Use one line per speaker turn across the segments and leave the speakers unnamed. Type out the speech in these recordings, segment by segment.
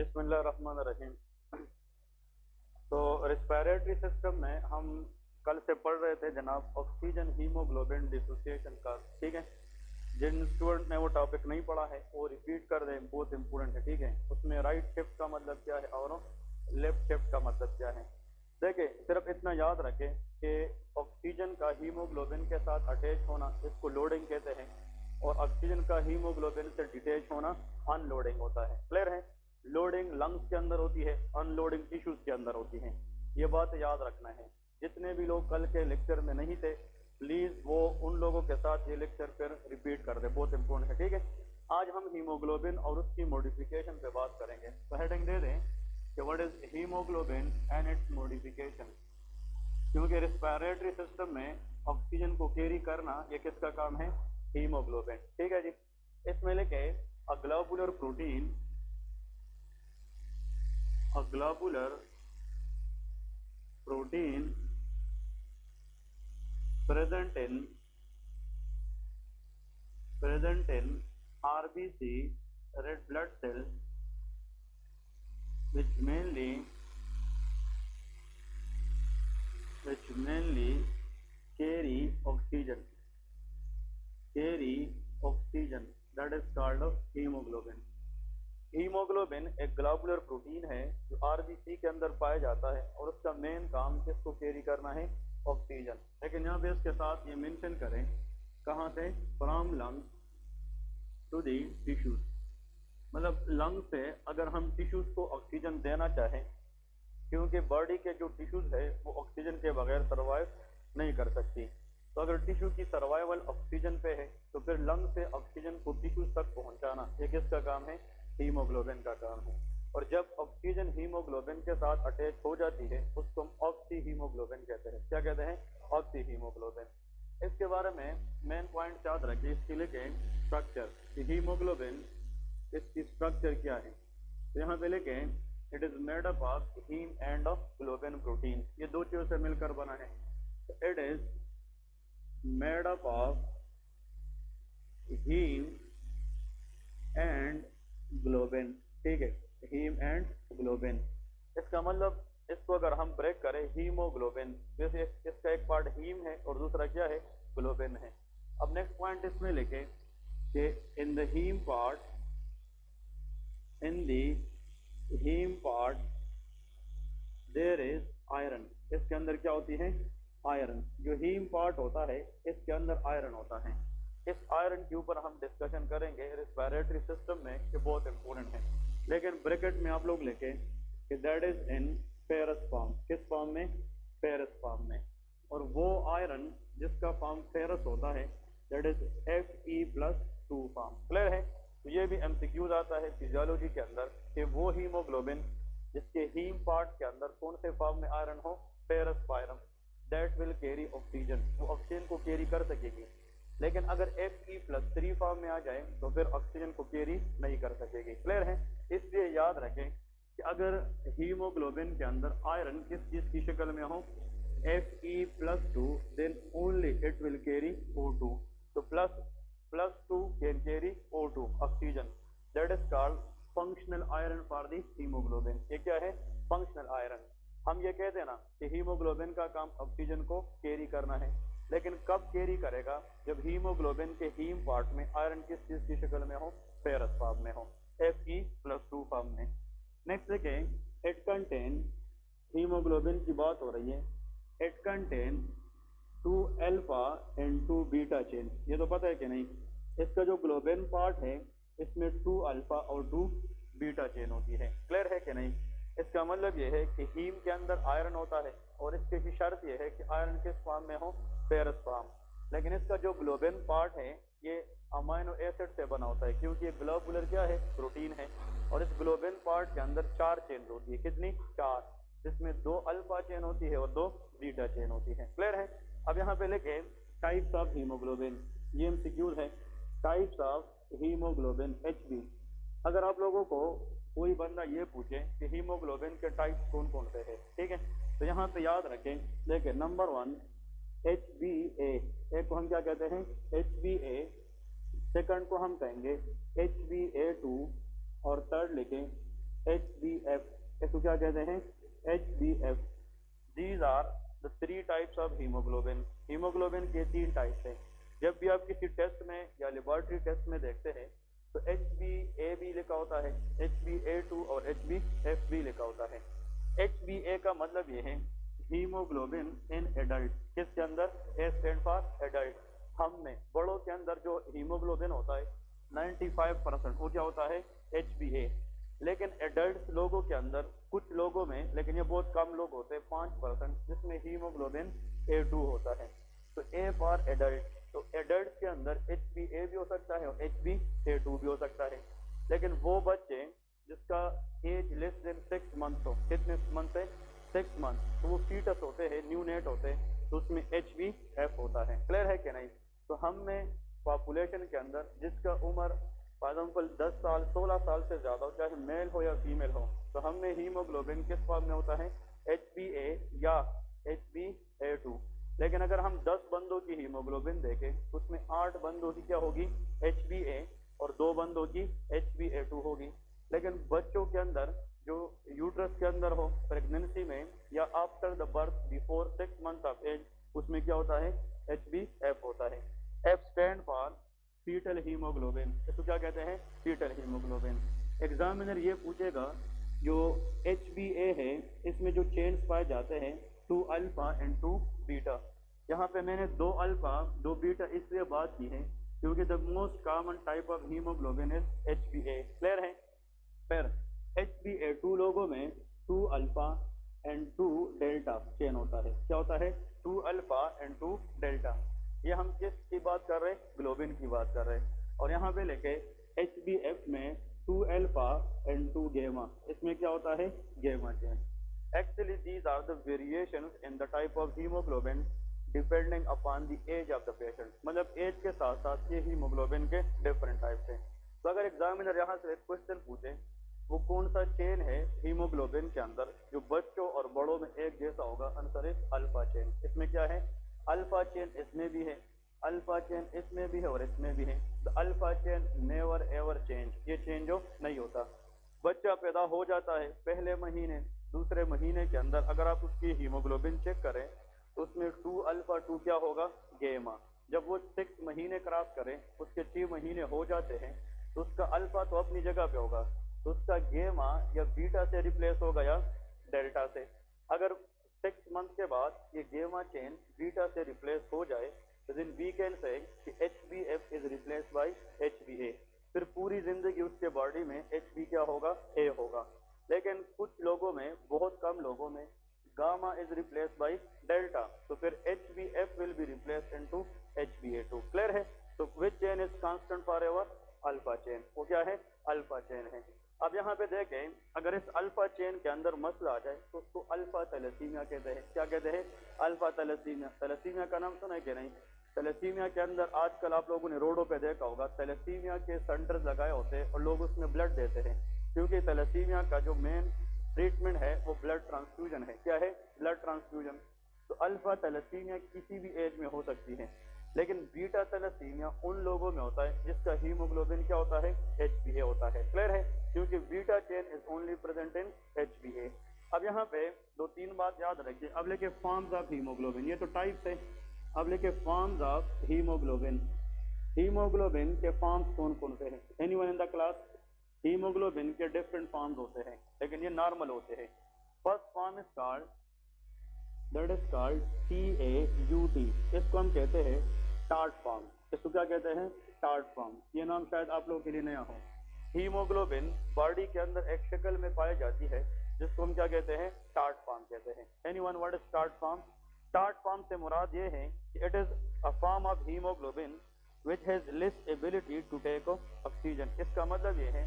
बिस्मिल्लाहिर्रहमानिर्रहीम। तो respiratory system में हम कल से पढ़ रहे थे जनाब ऑक्सीजन हीमोग्लोबिन डिसोसिएशन का। ठीक है, जिन स्टूडेंट ने वो टॉपिक नहीं पढ़ा है वो रिपीट कर दें, बहुत इंपॉर्टेंट है। ठीक है, उसमें राइट शिफ्ट का मतलब क्या है और लेफ्ट शिफ्ट का मतलब क्या है। देखिए, सिर्फ इतना याद रखें कि ऑक्सीजन का हीमोग्लोबिन के साथ अटैच होना इसको लोडिंग कहते हैं, और ऑक्सीजन का हीमोग्लोबिन से डिटैच होना अनलोडिंग होता है। क्लियर है? लोडिंग लंग्स के अंदर होती है, अनलोडिंग टिश्यूज के अंदर होती है। ये बात याद रखना है। जितने भी लोग कल के लेक्चर में नहीं थे, प्लीज वो उन लोगों के साथ ये लेक्चर फिर रिपीट कर दे, बहुत इंपॉर्टेंट है। ठीक है, आज हम हीमोग्लोबिन और उसकी मॉडिफिकेशन पे बात करेंगे। तो हेडिंग दे दें कि what is haemoglobin and it's modification. क्योंकि रिस्पायरेटरी सिस्टम में ऑक्सीजन को कैरी करना ये किसका काम है? हीमोग्लोबिन। ठीक है जी, इसमें लिखे a globular protein, a globular protein present in RBC, red blood cells, which mainly carry oxygen, that is called of hemoglobin। Haemoglobin एक ग्लोबुलर प्रोटीन है जो आरबीसी के अंदर पाया जाता है, और उसका मेन काम किसको कैरी करना है? ऑक्सीजन। लेकिन यहाँ पे इसके साथ ये मेंशन करें कहाँ से? From lungs to the tissues. मतलब लंग से अगर हम टिश्यूज को ऑक्सीजन देना चाहें, क्योंकि बॉडी के जो टिश्यूज है वो ऑक्सीजन के बगैर सर्वाइव नहीं कर सकती, तो अगर टिश्यू की सर्वाइवल ऑक्सीजन पे है तो फिर लंग से ऑक्सीजन को टिश्यूज तक पहुंचाना ये किसका काम है? हीमोग्लोबिन का काम है। और जब ऑक्सीजन हीमोग्लोबिन के साथ अटैच हो जाती है उसको हम ऑक्सी हीमोग्लोबिन कहते हैं। क्या कहते हैं? Oxy haemoglobin. इसके बारे में मेन पॉइंट याद रखिए। इसके लिए स्ट्रक्चर, हीमोग्लोबिन इसकी स्ट्रक्चर क्या है? तो यहाँ पे लिखे it is made up of haem and of globin protein. ये दो चीजों से मिलकर बना है। It is made up of haem and globin. ठीक है, हीम एंड ग्लोबिन। इसका मतलब इसको अगर हम ब्रेक करें हीमोग्लोबिन, जैसे इसका एक पार्ट हीम है और दूसरा क्या है? ग्लोबिन है। अब नेक्स्ट पॉइंट इसमें लिखे कि in the haem part there is iron. इसके अंदर क्या होती है? आयरन। जो हीम पार्ट होता है इसके अंदर आयरन होता है। इस आयरन के ऊपर हम डिस्कशन करेंगे रिस्पायरेटरी सिस्टम में, कि बहुत इंपॉर्टेंट है। लेकिन ब्रैकेट में आप लोग लिखें कि that is in ferrous form. किस फॉर्म में? फेरस फॉर्म में। और वो आयरन जिसका फॉर्म फेरस होता है that is Fe+2 form. Clear है? तो ये भी एमसीक्यूज आता है फिजियोलॉजी के अंदर कि वो हीमोग्लोबिन जिसके हीम पार्ट के अंदर कौन से फॉर्म में आयरन हो? Ferrous form, that will carry oxygen. वो ऑक्सीजन को कैरी कर सकेगी। लेकिन अगर Fe+3 फॉर्म में आ जाए तो फिर ऑक्सीजन को कैरी नहीं कर सकेगी। क्लियर है? इसलिए याद रखें कि अगर हीमोग्लोबिन के अंदर आयरन किस चीज की शक्ल में हो? Fe+2, then only it will carry O2। तो +2 can carry O2 oxygen. That is called functional iron for the haemoglobin. ये क्या है? Functional iron. हम ये कहते हैं ना कि हीमोग्लोबिन का काम ऑक्सीजन को कैरी करना है, लेकिन कब कैरी करेगा? जब हीमोग्लोबिन के हीम पार्ट में आयरन किस चीज की शक्ल में हो? फेरस फॉर्म में हो, Fe+2 फॉर्म में। नेक्स्ट देखें, इट कंटेन, हीमोग्लोबिन की बात हो रही है, it contain 2 alpha and 2 beta chain. ये तो पता है कि नहीं? इसका जो ग्लोबिन पार्ट है इसमें 2 अल्फा और 2 बीटा चेन होती है। क्लियर है कि नहीं? इसका मतलब यह है कि हीम के अंदर आयरन होता है, और इसकी भी शर्त यह है कि आयरन किस फॉर्म में हो? Ferrous form. लेकिन इसका जो ग्लोबिन पार्ट है ये अमाइनो एसिड से बना होता है, क्योंकि ये ग्लोबुलर क्या है? प्रोटीन है। और इस ग्लोबिन पार्ट के अंदर 4 चेन होती है। कितनी? 4, जिसमें 2 अल्फा चेन होती है और 2 बीटा चेन होती है। क्लियर है? अब यहाँ पे लिखे टाइप्स ऑफ हीमोग्लोबिन। ये एमसीक्यू है, टाइप्स ऑफ हीमोग्लोबिन HB। अगर आप लोगों को कोई बंदा ये पूछे कि हीमोग्लोबिन के टाइप्स कौन कौन से हैं, ठीक है, तो यहाँ पे याद रखें। देखिए, नंबर 1 HbA। एक को हम क्या कहते हैं? HbA। सेकंड को हम कहेंगे HbA2, और थर्ड लिखें HbF, इसको क्या कहते हैं? HbF। These are the three types of hemoglobin। Haemoglobin के 3 टाइप्स हैं। जब भी आप किसी टेस्ट में या लेबोरेटरी टेस्ट में देखते हैं तो HbA भी लिखा होता है, HbA2 और HbF भी लिखा होता है। HbA का मतलब ये है हीमोग्लोबिन इन एडल्ट। किसके अंदर? A stand for adult. हम में बड़ों के अंदर जो हीमोग्लोबिन होता है 95% वो क्या होता है? HbA। लेकिन एडल्ट लोगों के अंदर कुछ लोगों में, लेकिन ये बहुत कम लोग होते हैं 5%, जिसमें हीमोग्लोबिन A2 होता है। तो A फॉर एडल्ट, तो एडल्ट के अंदर HbA भी हो सकता है और HbA2 भी हो सकता है। लेकिन वो बच्चे जिसका एज लेस देन 6 मंथ हो, कितने मंथ है? 6 मंथ, तो वो फीटस होते हैं, न्यूनेट होते हैं, तो उसमें HbF होता है। क्लियर है कि नहीं? तो हम में पॉपुलेशन के अंदर जिसका उम्र फॉर एग्जाम्पल 10 साल 16 साल से ज़्यादा हो, चाहे मेल हो या फीमेल हो, तो हम में हीमोग्लोबिन किस फॉर्म में होता है? HbA या HbA2। लेकिन अगर हम 10 बंदों की हीमोग्लोबिन देखें तो उसमें 8 बंदों की क्या होगी? HbA और 2 बंदों की HbA2 होगी। लेकिन बच्चों के अंदर जो यूट्रस के अंदर हो, प्रेगनेंसी में या after the birth before 6 month of age, उसमें क्या होता है? HbF होता है। F stand for foetal haemoglobin. इसको क्या कहते हैं? Fetal haemoglobin. एग्जामिनर ये पूछेगा जो HbA है इसमें जो चेन्स पाए जाते हैं 2 अल्फा एंड 2 बीटा। यहाँ पे मैंने 2 अल्फा 2 बीटा इसलिए बात की है क्योंकि the most common type of haemoglobin is HbA। Clear है? फिर HbA2 लोगों में 2 अल्फा एंड 2 डेल्टा चेन होता है। क्या होता है? 2 अल्फा एंड 2 डेल्टा। ये हम किस की बात कर रहे हैं? ग्लोबिन की बात कर रहे हैं। और यहाँ पे लेके HbF में 2 अल्फा एंड 2 गेमा, इसमें क्या होता है? Gamma chain. Actually these are the variations in the type of haemoglobin depending upon the age of the patient. मतलब एज के साथ साथ ये हीमोग्लोबिन के डिफरेंट टाइप्स हैं। तो अगर एग्जामिनर यहाँ से एक क्वेश्चन पूछे वो कौन सा चेन है हीमोग्लोबिन के अंदर जो बच्चों और बड़ों में एक जैसा होगा, आंसर है अल्फा चेन। इसमें क्या है? अल्फा चेन इसमें भी है, अल्फा चेन इसमें भी है और इसमें भी है। The alpha chain never ever change, ये चेंज नहीं होता। बच्चा पैदा हो जाता है पहले महीने दूसरे महीने के अंदर अगर आप उसकी हीमोग्लोबिन चेक करें तो उसमें 2 अल्फा 2 क्या होगा? गेमा। जब वो 6 महीने क्रॉस करें, उसके 6 महीने हो जाते हैं, तो उसका अल्फा तो अपनी जगह पे होगा, तो उसका गेमा या बीटा से रिप्लेस होगा या डेल्टा से। अगर 6 मंथ के बाद ये गेमा चेन बीटा से रिप्लेस हो जाए तो देन वी कैन से कि HbF is replace bye HbA। फिर पूरी जिंदगी उसके बॉडी में Hb क्या होगा? A होगा। लेकिन कुछ लोगों में, बहुत कम लोगों में gamma is replace by delta, तो फिर HbF will be replace into HbA2। Clear है? तो which chain is constant for ever? Alpha chain. वो क्या है? अल्फा चेन है। अब यहाँ पे देखें, अगर इस अल्फा चेन के अंदर मसला आ जाए तो उसको अल्फा थैलेसीमिया कहते हैं। क्या कहते हैं? Alpha thalassaemia. थैलेसीमिया का नाम सुना है कि नहीं? थैलेसीमिया के अंदर आजकल आप लोगों ने रोडों पे देखा होगा थैलेसीमिया के सेंटर्स लगाए होते हैं और लोग उसमें ब्लड देते हैं, क्योंकि थैलेसीमिया का जो मेन ट्रीटमेंट है वो ब्लड ट्रांसफ्यूजन है। क्या है? Blood transfusion. तो अल्फा थैलेसीमिया किसी भी एज में हो सकती है, लेकिन बीटा थैलेसीमिया उन लोगों में होता है जिसका हीमोग्लोबिन क्या होता है? HbA होता है। क्लियर है? क्योंकि beta chain is only present in HbA। अब यहाँ पे 2-3 बात याद रखिए। अब लेके फॉर्म्स ऑफ हीमोग्लोबिन, ये तो टाइप्स है। अब लेके फॉर्म्स ऑफ हीमोग्लोबिन। हीमोग्लोबिन के फॉर्म्स कौन कौन से हैं? Anyone in the class? Haemoglobin के डिफरेंट फॉर्म्स होते हैं, लेकिन ये नॉर्मल होते हैं। First form is called, that is called TAUT। इसको हम कहते हैं टार्ट फॉर्म। इसको क्या कहते हैं? Tart form. ये नाम शायद आप लोगों के लिए नया हो। हीमोग्लोबिन बॉडी के अंदर एक शक्ल में पाई जाती है जिसको हम क्या कहते हैं? टार्ट फॉर्म कहते हैं। एनीवन व्हाट इज टार्ट फॉर्म? टार्ट फॉर्म से मुराद ये है कि it is a form of haemoglobin which has less ability to take oxygen. इसका मतलब ये है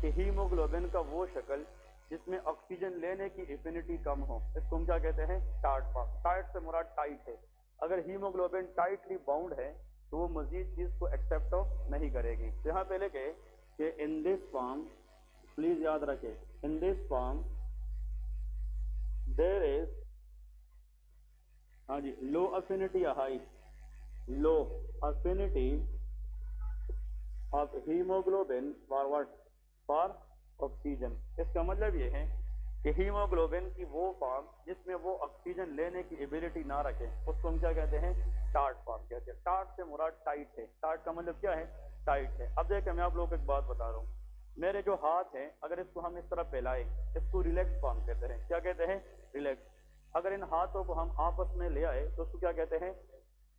कि हीमोग्लोबिन का वो शक्ल जिसमें ऑक्सीजन लेने की एफिनिटी कम हो, इसको हम क्या कहते हैं? Tart form. टार्ट से मुराद टाइट है। अगर हीमोग्लोबिन टाइटली बाउंड है तो वो मजीद चीज को एक्सेप्ट नहीं करेगी। तो यहाँ पे लेके कि इन दिस फॉर्म, प्लीज याद रखे, in this form there is, हाँ जी, लो अफिनिटी या high, low affinity of haemoglobin for what? For oxygen. इसका मतलब ये है कि हीमोग्लोबिन की वो फॉर्म जिसमें वो ऑक्सीजन लेने की एबिलिटी ना रखे उसको हम क्या कहते हैं, टार्ट फॉर्म कहते हैं। टार्ट से मुराद टाइट है, टार्ट का मतलब क्या है, टाइट है। अब देखिए मैं आप लोगों को एक बात बता रहा हूँ, मेरे जो हाथ है अगर इसको हम इस तरह फैलाएं इसको रिलैक्स फॉर्म कहते हैं। क्या कहते हैं, रिलैक्स। अगर इन हाथों को हम आपस में ले आए तो उसको क्या कहते हैं,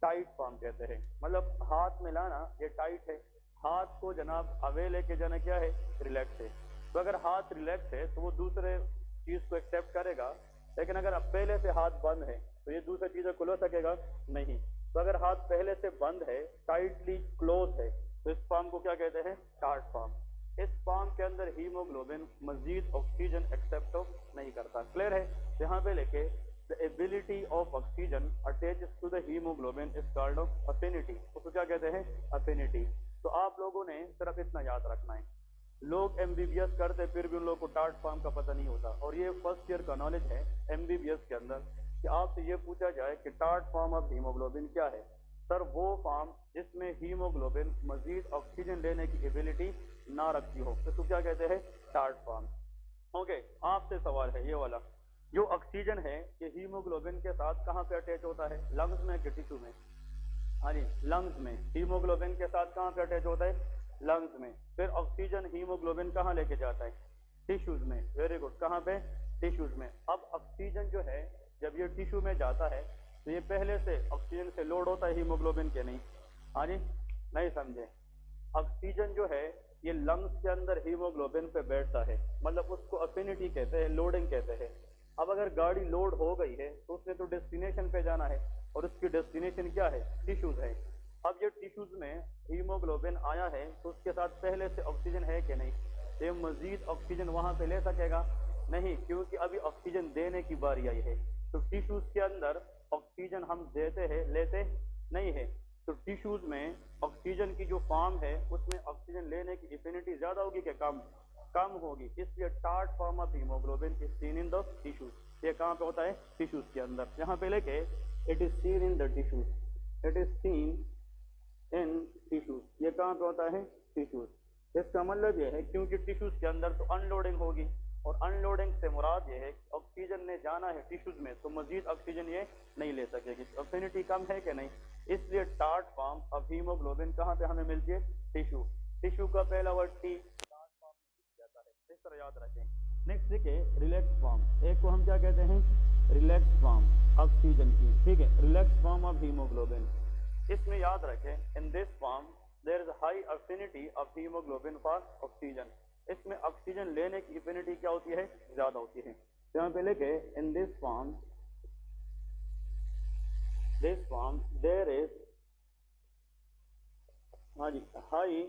टाइट फॉर्म कहते हैं। मतलब हाथ में लाना ये टाइट है, हाथ को जनाब अवे लेके जाना क्या है, रिलैक्स है। तो अगर हाथ रिलैक्स है तो वो दूसरे चीज को एक्सेप्ट करेगा, लेकिन अगर अब पहले से हाथ बंद है तो ये दूसरी चीजें खुला सकेगा नहीं। तो अगर हाथ पहले से बंद है, टाइटली क्लोज है, तो इस फॉर्म को क्या कहते हैं, टार्ट फॉर्म। इस फॉर्म के अंदर हीमोग्लोबिन मजीद ऑक्सीजन एक्सेप्ट नहीं करता। क्लियर है, यहाँ पे लेके the ability of oxygen attaches to the haemoglobin is called of affinity. उसको क्या कहते हैं, अफिनिटी। तो आप लोगों ने सिर्फ इतना याद रखना है, लोग एमबीबीएस करते फिर भी उन लोगों को टार्ट फॉर्म का पता नहीं होता, और ये फर्स्ट ईयर का नॉलेज है एमबीबीएस के अंदर कि आपसे ये पूछा जाए कि टार्ट फॉर्म ऑफ हीमोग्लोबिन क्या है, सर वो फॉर्म जिसमें हीमोग्लोबिन मजीद ऑक्सीजन लेने की एबिलिटी ना रखती हो तो क्या कहते हैं, टार्ट फॉर्म। ओके, आपसे सवाल है ये वाला, जो ऑक्सीजन है ये हीमोग्लोबिन के साथ कहाँ पे अटैच होता है, लंग्स में कि टिश्यू में? हाँ जी, लंग्स में। हीमोग्लोबिन के साथ कहाँ पे अटैच होता है, लंग्स में। फिर ऑक्सीजन हीमोग्लोबिन कहाँ लेके जाता है, टिश्यूज में। वेरी गुड, कहाँ पे, टिश्यूज में। अब ऑक्सीजन जो है जब ये टिश्यू में जाता है तो ये पहले से ऑक्सीजन से लोड होता है हीमोग्लोबिन के नहीं? हाँ जी, नहीं समझे। ऑक्सीजन जो है ये लंग्स के अंदर हीमोग्लोबिन पे बैठता है, मतलब उसको अफिनिटी कहते हैं, लोडिंग कहते हैं। अब अगर गाड़ी लोड हो गई है तो उसने तो डेस्टिनेशन पे जाना है, और उसकी डेस्टिनेशन क्या है, टिश्यूज है। अब ये टिश्यूज में हीमोग्लोबिन आया है तो उसके साथ पहले से ऑक्सीजन है कि नहीं, ये मजीद ऑक्सीजन वहां पे ले सकेगा नहीं, क्योंकि अभी ऑक्सीजन देने की बारी आई है। तो टिश्यूज के अंदर ऑक्सीजन हम देते हैं, लेते नहीं है। तो टिश्यूज में ऑक्सीजन की जो फॉर्म है उसमें ऑक्सीजन लेने की एफिनिटी ज्यादा होगी कि कम, कम होगी। इसलिए tart form of haemoglobin is seen in the tissues. ये कहाँ पे होता है, टिश्यूज के अंदर। यहाँ पे लेके it is seen in the tissues, it is seen in tissues. ये कहाँ पे होता है, टिश्यूज। इसका मतलब ये है क्योंकि टिश्यूज के अंदर तो अनलोडिंग होगी, और अनलोडिंग से मुराद ये है कि ऑक्सीजन ने जाना है टिश्यूज में तो मजीद ऑक्सीजन ये नहीं ले सकेगी, अफिनिटी कम है कि नहीं। इसलिए टार्ट फॉर्म ऑफ हीमोग्लोबिन कहाँ पे हमें मिलती है, टिश्यू। टिश्यू का पहला वर्ड टी, टार्ट फॉर्म में जाता है, इस तरह याद रखें। नेक्स्ट देखिए, रिलैक्स फॉर्म। एक को हम क्या कहते हैं, रिलैक्स फॉर्म ऑक्सीजन की, ठीक है, रिलैक्स फॉर्म ऑफ हीमोग्लोबिन। इसमें याद रखें, in this form there is high affinity of haemoglobin for oxygen. Oxygen ऑक्सीजन लेने की एफिनिटी क्या होती है, ज्यादा होती है। तो यहाँ पे लेके in this form there is, हाँ जी, high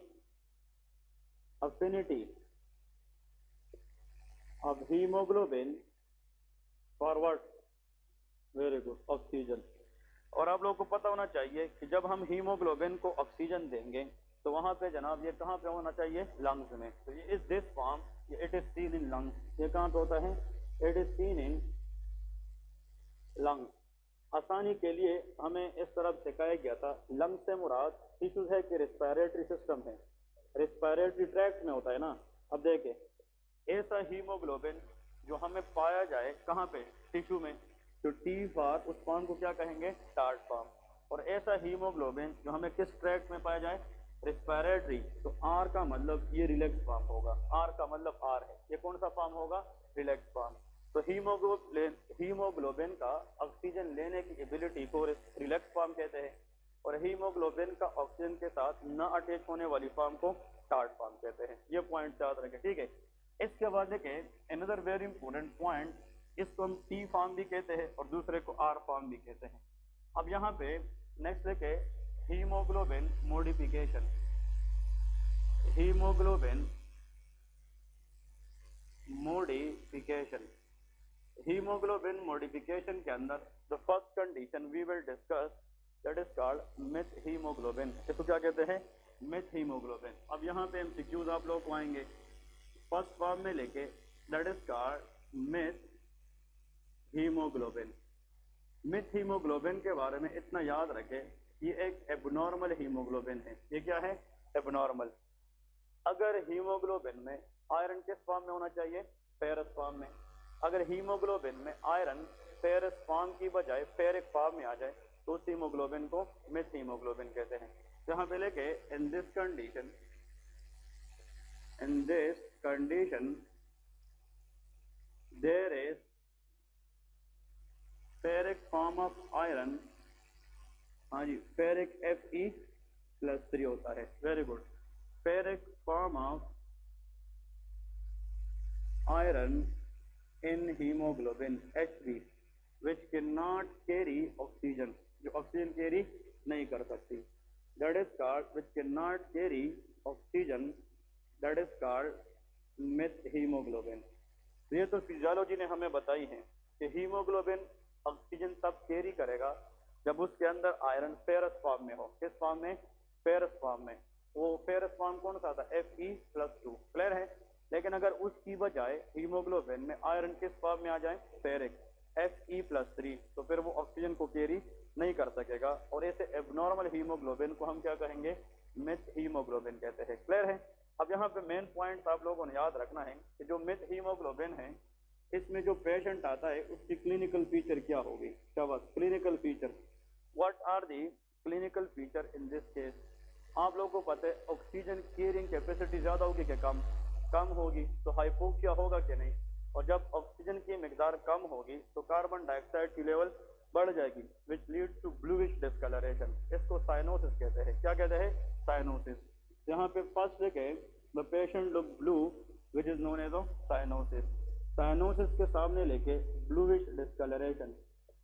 affinity of haemoglobin forward, very good, oxygen. और आप लोगों को पता होना चाहिए कि जब हम हीमोग्लोबिन को ऑक्सीजन देंगे तो वहां पे जनाब ये कहाँ पे होना चाहिए, लंग्स में। तो ये इस this form it is seen in lungs. ये कहाँ पे होता है, it is seen in lungs. आसानी के लिए हमें इस तरफ सिखाया गया था, लंग्स से मुराद टिश्यूज है कि रेस्पिरेटरी सिस्टम है, रेस्पिरेटरी ट्रैक्ट में होता है ना। अब देखें, ऐसा हीमोग्लोबिन जो हमें पाया जाए कहाँ पे, टिश्यू में, तो टी फॉर उस फॉर्म को क्या कहेंगे, टार्ट फॉर्म। और ऐसा हीमोग्लोबिन जो हमें किस ट्रैक्ट में पाया जाए, रेस्पिरेटरी, तो आर का मतलब ये रिलैक्स फॉर्म होगा। आर का मतलब आर है, ये कौन सा फॉर्म होगा, रिलैक्स फॉर्म। तो हीमोग्लोबिन का ऑक्सीजन लेने की एबिलिटी को रिलैक्स फॉर्म कहते हैं, और हीमोग्लोबिन का ऑक्सीजन के साथ न अटैच होने वाली फॉर्म को टार्ट फॉर्म कहते हैं। ये पॉइंट याद रखें, ठीक है। इसके बाद देखें अनदर वेरी इंपॉर्टेंट पॉइंट, इसको हम टी फॉर्म भी कहते हैं और दूसरे को आर फॉर्म भी कहते हैं। अब यहाँ पे नेक्स्ट देखें, haemoglobin modification. Haemoglobin modification, haemoglobin modification के अंदर the first condition we will discuss that is called methaemoglobin. इसको क्या कहते हैं, मिथ हीमोग्लोबिन। अब यहाँ पे एमसीक्यूज आप लोग को आएंगे फर्स्ट फॉर्म में लेके, that is called myth haemoglobin. Myth haemoglobin के बारे में इतना याद रखें, ये एक एबनॉर्मल हीमोग्लोबिन है। ये क्या है, एबनॉर्मल। अगर हीमोग्लोबिन में आयरन किस फॉर्म में होना चाहिए? फेरस फॉर्म में। अगर हीमोग्लोबिन में आयरन फेरस फॉर्म की बजाय फेरिक फॉर्म में आ जाए तो उस हीमोग्लोबिन को मिथ हीमोग्लोबिन कहते हैं। यहाँ पे लेके in this condition there is ferric form of iron, हाँ जी, फेरिक Fe+3 होता है। Very good. Ferric form of iron in haemoglobin Hb which cannot carry oxygen, जो ऑक्सीजन कैरी नहीं कर सकती, that is called which cannot carry oxygen, that is called myth haemoglobin. ये तो फिजियोलॉजी ने हमें बताई है कि हीमोग्लोबिन ऑक्सीजन तब कैरी करेगा जब उसके अंदर आयरन फेरस फॉर्म में हो। किस फॉर्म में? फेरस फॉर्म में। वो फेरस फॉर्म कौन सा था? Fe+2। क्लियर है? लेकिन अगर उसकी बजाय हीमोग्लोबिन में आयरन किस फॉर्म में आ जाए? फेरिक Fe+3, तो फिर वो ऑक्सीजन को कैरी नहीं कर सकेगा और ऐसे एबनॉर्मल हीमोग्लोबिन को हम क्या कहेंगे? मिथ हीमोग्लोबिन कहते हैं। क्लियर है? अब यहाँ पे मेन पॉइंट आप लोगों ने याद रखना है कि जो मिथ हीमोग्लोबिन है इसमें जो पेशेंट आता है उसकी क्लिनिकल फीचर क्या होगी? शाबाश, clinical feature. What are the clinical feature in this case? आप लोगों को पता है ऑक्सीजन कैरिंग कैपेसिटी ज्यादा होगी कि कम? कम होगी, तो हाइपोक्सिया होगा कि नहीं? और जब ऑक्सीजन की मिकदार कम होगी तो कार्बन डाइऑक्साइड की लेवल बढ़ जाएगी which leads to bluish discolouration. इसको साइनोसिस कहते हैं। क्या कहते हैं? साइनोसिस। यहाँ पे फर्स्ट लिखे the patient look blue which is known as cyanosis. Cyanosis के सामने लेके ब्लूइश डिस्कलरेशन,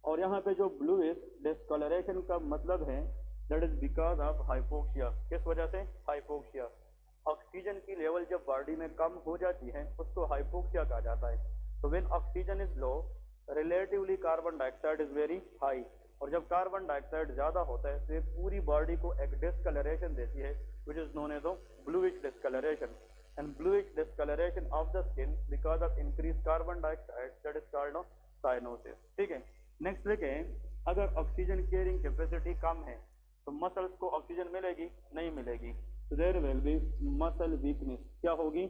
और यहाँ पे जो ब्लूइश डिस्कलरेशन का मतलब है that is because of hypoxia. किस वजह से? हाइपोक्सिया। ऑक्सीजन की लेवल जब बॉडी में कम हो जाती है उसको हाइपोक्सिया कहा जाता है। तो when oxygen is low relatively carbon dioxide is very high, और जब कार्बन डाइऑक्साइड ज्यादा होता है तो ये पूरी बॉडी को एक डिस्कलरेशन देती है which is known as bluish discolouration. And bluish discolouration of the skin because of increase carbon dioxide that is called cyanosis. ठीक है, नेक्स्ट देखें, अगर ऑक्सीजन कैरिंग कैपेसिटी कम है तो मसल्स को ऑक्सीजन मिलेगी? नहीं मिलेगी। There will be muscle weakness. क्या होगी?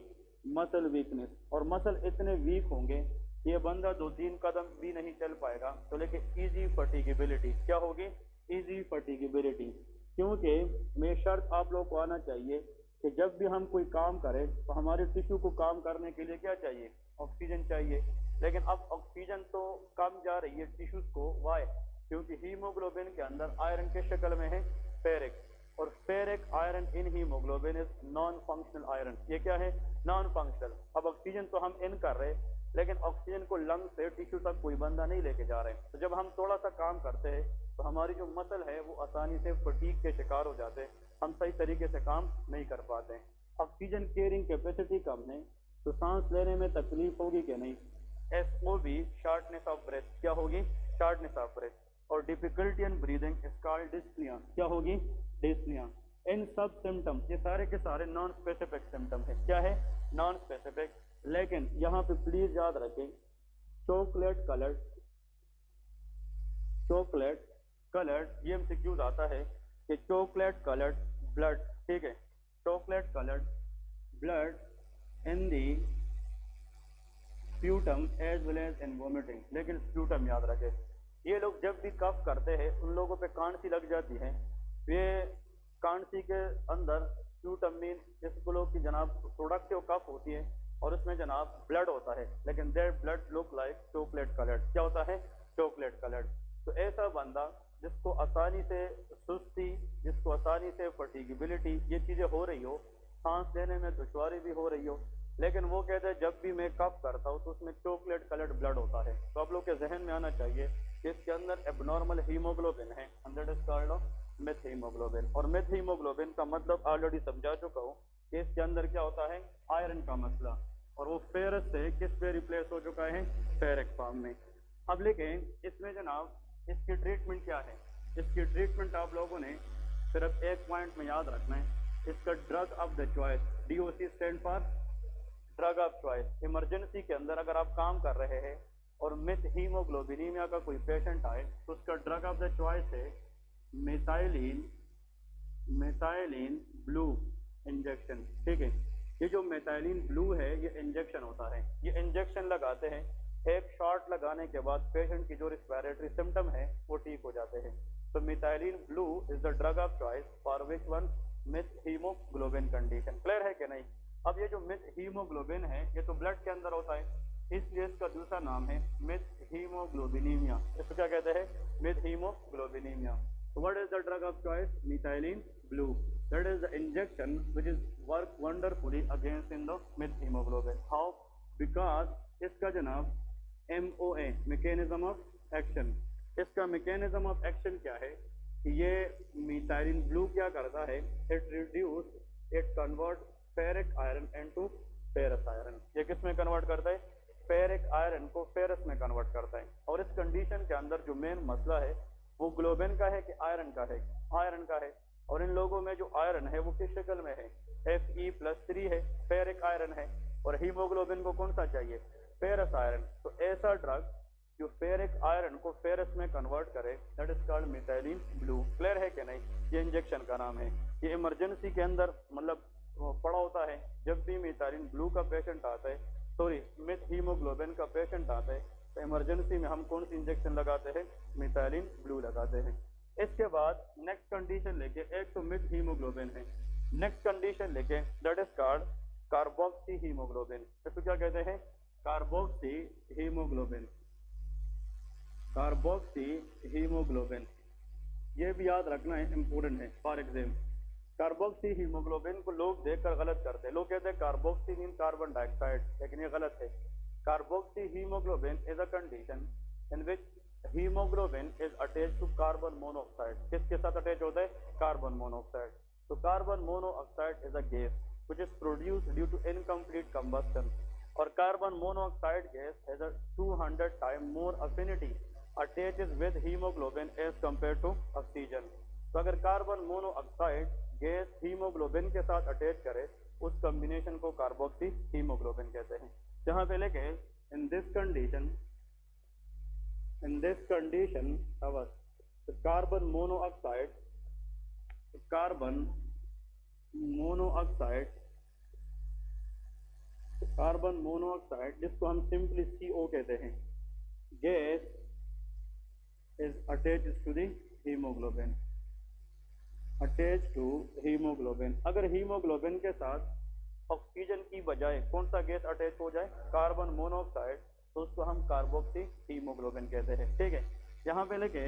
Muscle weakness. और मसल इतने वीक होंगे ये बंदा 2-3 कदम भी नहीं चल पाएगा। तो लेकिन इजी फटीगेबिलिटी। क्या होगी? इजी फटीगेबिलिटी। क्योंकि मैं शर्त आप लोग को आना चाहिए कि जब भी हम कोई काम करें तो हमारे टिश्यू को काम करने के लिए क्या चाहिए? ऑक्सीजन चाहिए। लेकिन अब ऑक्सीजन तो कम जा रही है टिश्यूज को। वाई? क्योंकि हीमोग्लोबिन के अंदर आयरन के शक्ल में है फेरिक, और ferric iron in haemoglobin is non functional iron. ये क्या है? Non functional. अब ऑक्सीजन तो हम इन कर रहे लेकिन ऑक्सीजन को लंग से टिश्यू तक कोई बंदा नहीं लेके जा रहे। तो जब हम थोड़ा सा काम करते हैं तो हमारी जो मसल है वो आसानी से फटीग के शिकार हो जाते हैं, हम सही तरीके से काम नहीं कर पाते। ऑक्सीजन कैरिंग कैपेसिटी कम है तो सांस लेने में तकलीफ होगी कि नहीं? SOB, shortness of breath. क्या होगी? Shortness of breath. और difficulty in breathing is called dyspnoea. क्या होगी? डिस्पनिया। इन सब सिम्टम, ये सारे के सारे नॉन स्पेसिफिक सिम्टम है। क्या है? Non specific. लेकिन यहाँ पे प्लीज याद रखें चॉकलेट कलर्ड ये MCQs आता है कि चॉकलेट कलर्ड ब्लड। ठीक है, chocolate coloured blood in the sputum as well as in vomiting. लेकिन स्प्यूटम याद रखें, ये लोग जब भी कफ करते हैं उन लोगों पे कांसी लग जाती है। ये कांसी के अंदर स्प्यूटम मीन जिसको लोग की जनाब प्रोडक्टिव कफ होती है और उसमें जनाब ब्लड होता है, लेकिन their blood look like chocolate coloured. क्या होता है? Chocolate coloured. तो ऐसा बंदा जिसको आसानी से सुस्ती, जिसको आसानी से फटीगेबिलिटी, ये चीजें हो रही हो, सांस लेने में दुश्वारी भी हो रही हो, लेकिन वो कहते हैं जब भी मैं कफ करता हूँ तो उसमें चॉकलेट कलर्ड ब्लड होता है। तो आप लोग के जहन में आना चाहिए कि इसके अंदर एबनॉर्मल हीमोग्लोबिन है, that is called myth haemoglobin. और मिथ हीमोग्लोबिन का मतलब ऑलरेडी समझा चुका हूँ कि इसके अंदर क्या होता है? आयरन का मसला, और वो फेरस से किस पे रिप्लेस हो चुका है? फेरिक फॉर्म में। अब लेकिन इसमें जनाब इसकी ट्रीटमेंट क्या है? इसकी ट्रीटमेंट आप लोगों ने सिर्फ एक पॉइंट में याद रखना है, इसका drug of the choice, DOC stand for drug of choice. Emergency के अंदर अगर आप काम कर रहे हैं और मिथ हीमोग्लोबिनीमिया का कोई पेशेंट आए तो उसका ड्रग ऑफ द चॉइस है मेथाइलिन ब्लू इंजेक्शन। ठीक है, ये जो मेथाइलिन ब्लू है ये इंजेक्शन होता है, ये इंजेक्शन लगाते हैं, एक शॉट लगाने के बाद पेशेंट की जो रिस्पिरेटरी सिम्टम है वो ठीक हो जाते हैं। तो methylene blue is the drug of choice for which one myth haemoglobin condition. Clear है कि नहीं? अब ये जो मिथ हीमोग्लोबिन है ये तो ब्लड के अंदर होता है, इसलिए इसका दूसरा नाम है मिथ हीमोग्लोबिनीमिया। इसको क्या कहते हैं? Myth हीमोग्लोबिनीमिया। What is the drug of choice? Methylene blue. That is the injection which is work wonderfully against in the meth hemoglobin. How? Because इसका जनाब MOA mechanism of action, इसका mechanism of action क्या है कि ये methylene blue क्या करता है? It convert ferric iron into ferrous iron. ये किस में कन्वर्ट करता है? फेरिक आयरन को फेरस में कन्वर्ट करता है। और इस कंडीशन के अंदर जो मेन मसला है वो ग्लोबिन का है कि आयरन का है? आयरन का है। और इन लोगों में जो आयरन है वो किस शक्ल में है? Fe+3 है, फेरिक आयरन है। और हीमोग्लोबिन को कौन सा चाहिए? Ferrous iron. तो ऐसा ड्रग जो फेरिक आयरन को फेरस में कन्वर्ट करे that is called methylene blue. Clear है कि नहीं? ये इंजेक्शन का नाम है। ये इमरजेंसी के अंदर मतलब पड़ा होता है। जब भी मेथाइलिन ब्लू का पेशेंट आता है, सॉरी मिथ हीमोग्लोबिन का पेशेंट आता है, तो इमरजेंसी में हम कौन सी इंजेक्शन लगाते हैं? मेथाइलिन ब्लू लगाते हैं। इसके बाद नेक्स्ट कंडीशन लेके, एक तो मिथ हीमोग्लोबिन है, नेक्स्ट कंडीशन लेके that is called carboxy haemoglobin. इसको क्या कहते हैं? Carboxy haemoglobin. कार्बोक्सी हीमोग्लोबिन ये भी याद रखना है, इंपॉर्टेंट है फॉर एग्जाम। कार्बोक्सी हीमोग्लोबिन को लोग देखकर गलत करते हैं। लोग कहते हैं कार्बोक्सी मीन कार्बन डाइऑक्साइड, लेकिन ये गलत है। Carboxy haemoglobin is a condition in which haemoglobin is attached to carbon monoxide. किसके साथ अटैच होता है? Carbon monoxide. तो carbon monoxide is a gas which is produced due to incomplete combustion. और carbon monoxide gas has a 200 time more affinity attaches with haemoglobin as compare to oxygen. तो अगर carbon monoxide gas haemoglobin के साथ attach करे उस combination को carboxy haemoglobin कहते हैं। जहां पे लेके in this condition carbon monoxide जिसको हम सिंपली CO कहते हैं, gas is attached to the haemoglobin, attach to haemoglobin. अगर हीमोग्लोबिन के साथ ऑक्सीजन की बजाय कौन सा गैस अटैच हो जाए? कार्बन मोनोऑक्साइड, तो उसको हम कार्बोक्सी हीमोग्लोबिन कहते हैं। ठीक है, यहाँ पे लेके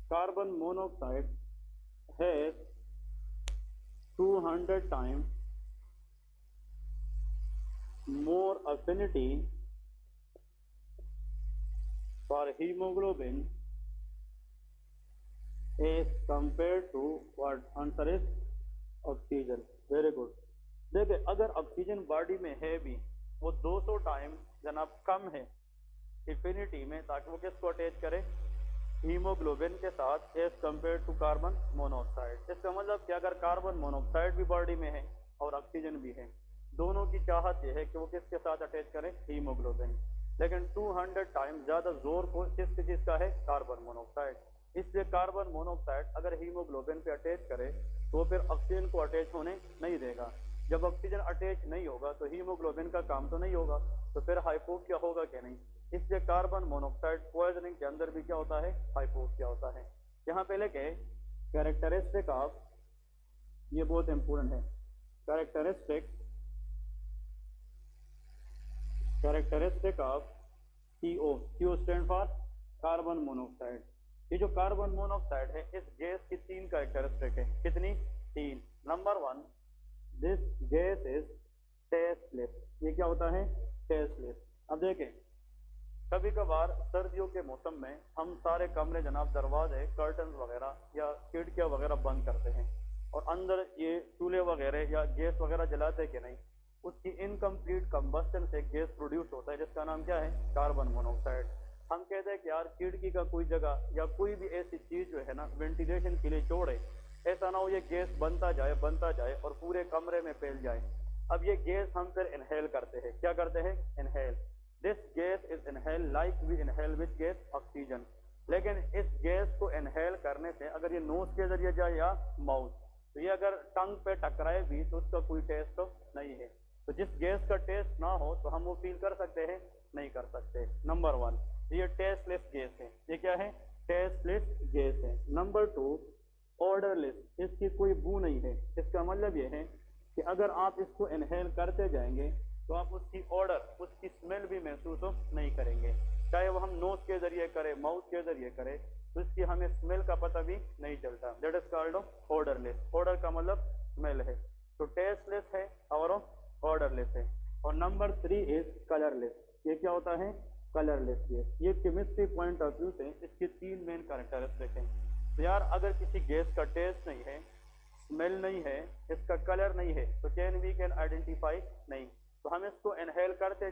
कार्बन मोनोऑक्साइड है 200 time more affinity for haemoglobin as compared to what answer is oxygen. Very good. देखिए अगर ऑक्सीजन बॉडी में है भी वो 200 टाइम जनाब कम है एफिनिटी में, ताकि वो किसको अटैच करे? हीमोग्लोबिन के साथ as compare to carbon monoxide. इसका मतलब कि अगर कार्बन मोनोऑक्साइड भी बॉडी में है और ऑक्सीजन भी है, दोनों की चाहत यह है कि वो किसके साथ अटैच करें? हीमोग्लोबिन। लेकिन 200 टाइम ज्यादा जोर को किस चीज का है? Carbon monoxide. इसलिए कार्बन मोनोऑक्साइड अगर हीमोग्लोबिन पे अटैच करे तो फिर ऑक्सीजन को अटैच होने नहीं देगा। जब ऑक्सीजन अटैच नहीं होगा तो हीमोग्लोबिन का काम तो नहीं होगा, तो फिर हाइपोक्सिया होगा क्या? नहीं। इसलिए कार्बन मोनोऑक्साइड पॉइजनिंग के अंदर भी क्या होता है? हाइपोक्सिया होता है। यहाँ पे लेके कैरेक्टरिस्टिक ऑफ, ये बहुत इंपॉर्टेंट है, characteristic of CO stand for carbon monoxide. ये जो कार्बन मोनोऑक्साइड है इस गैस की 3 कैरेक्टरिस्टिक है। कितनी? 3। Number 1, this gas is tasteless. ये क्या होता है? टेस्टलेस। अब देखें कभी कभार सर्दियों के मौसम में हम सारे कमरे जनाब दरवाजे, कर्टन वगैरह या खिड़कियां वगैरह बंद करते हैं और अंदर ये चूल्हे वगैरह या गैस वगैरह जलाते कि नहीं, उसकी इनकम्प्लीट कंबस्टन से गैस प्रोड्यूस होता है जिसका नाम क्या है? Carbon monoxide. हम कहते हैं कि यार खिड़की का कोई जगह या कोई भी ऐसी चीज जो है ना वेंटिलेशन के लिए छोड़े, ऐसा ना हो ये गैस बनता जाए और पूरे कमरे में फैल जाए। अब ये गैस हम फिर इनहेल करते हैं। क्या करते हैं? Inhale. This gas is inhale like we inhale which gas? Oxygen. लेकिन इस गैस को इनहेल करने से अगर ये नोज के जरिए जाए या माउथ, तो ये अगर टंग पे टकराए भी तो उसका कोई टेस्ट तो नहीं है। तो जिस गैस का टेस्ट ना हो तो हम वो फील कर सकते हैं, नहीं कर सकते। नंबर 1 ये टेस्टलेस गैस है। ये क्या है? टेस्टलेस गैस है। नंबर 2 ऑर्डरलेस, इसकी कोई बू नहीं है। इसका मतलब ये है कि अगर आप इसको इनहेल करते जाएंगे तो आप उसकी ऑर्डर, उसकी स्मेल भी महसूस नहीं करेंगे। चाहे वो हम नोज के जरिए करें, माउथ के जरिए करें, तो इसकी हमें स्मेल का पता भी नहीं चलता। That is called odourless. Order का मतलब स्मेल है। तो टेस्टलेस है और ऑर्डरलेस है। और नंबर 3 इज कलरलेस। ये क्या होता है? Colourless gas. ये केमिस्ट्री पॉइंट ऑफ व्यू से इसकी 3 मेन कैरेक्टरिस्टिक हैं। तो यार अगर किसी गैस का टेस्ट नहीं है, स्मेल नहीं है, इसका कलर नहीं है, तो वी कैन आइडेंटिफाई नहीं। तो हम इसको इनहेल करते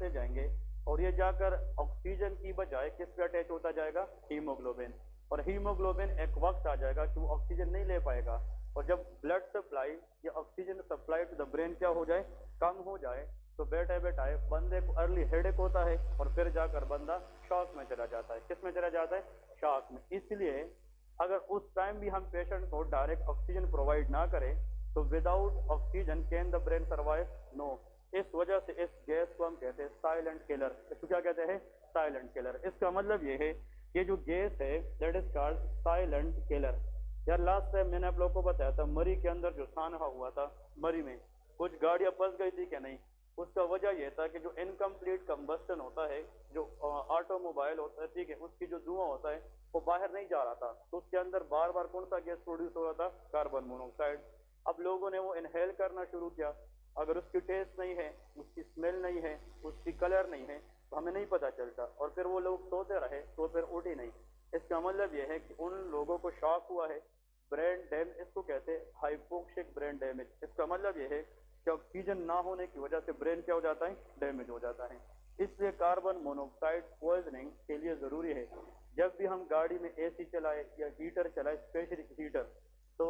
जाएंगे और ये जाकर ऑक्सीजन की बजाय किस पे अटैच होता जाएगा? हीमोग्लोबिन। और हीमोग्लोबिन एक वक्त आ जाएगा कि वो ऑक्सीजन नहीं ले पाएगा, और जब ब्लड सप्लाई या oxygen supply to the brain क्या हो जाए? कम हो जाए, तो बेटा बंदे को अर्ली हेडेक होता है और फिर जाकर बंदा शॉक में चला जाता है। किस में चला जाता है? शॉक में। इसलिए अगर उस टाइम भी हम पेशेंट को डायरेक्ट ऑक्सीजन प्रोवाइड ना करें तो without oxygen can the brain survive? No. इस वजह से इस गैस को हम कहते हैं साइलेंट किलर। इसको क्या कहते हैं? Silent killer. इसका मतलब ये है ये जो गैस है that is called silent killer. यार लास्ट टाइम मैंने आप लोगों को बताया था मरी के अंदर जो सानहा हुआ था, मरी में कुछ गाड़ियां फंस गई थी क्या? नहीं। उसका वजह यह था कि जो इनकम्प्लीट कंबस्टन होता है, जो ऑटोमोबाइल होता है, ठीक है, उसकी जो धुआं होता है वो बाहर नहीं जा रहा था, तो उसके अंदर बार बार कौन सा गैस प्रोड्यूस हो रहा था? Carbon monoxide. अब लोगों ने वो इनहेल करना शुरू किया। अगर उसकी टेस्ट नहीं है, उसकी स्मेल नहीं है, उसकी कलर नहीं है, तो हमें नहीं पता चलता, और फिर वो लोग सोते रहे तो फिर उठी नहीं। इसका मतलब यह है कि उन लोगों को शॉक हुआ है, ब्रेन डैमेज, इसको कहते हैं हाइपोक्सिक ब्रेन डैमेज। इसका मतलब यह है कि ऑक्सीजन ना होने की वजह से ब्रेन क्या हो जाता है? डैमेज हो जाता है। इसलिए कार्बन मोनोऑक्साइड पॉइजनिंग के लिए जरूरी है जब भी हम गाड़ी में एसी चलाए या हीटर चलाए, स्पेशली हीटर, तो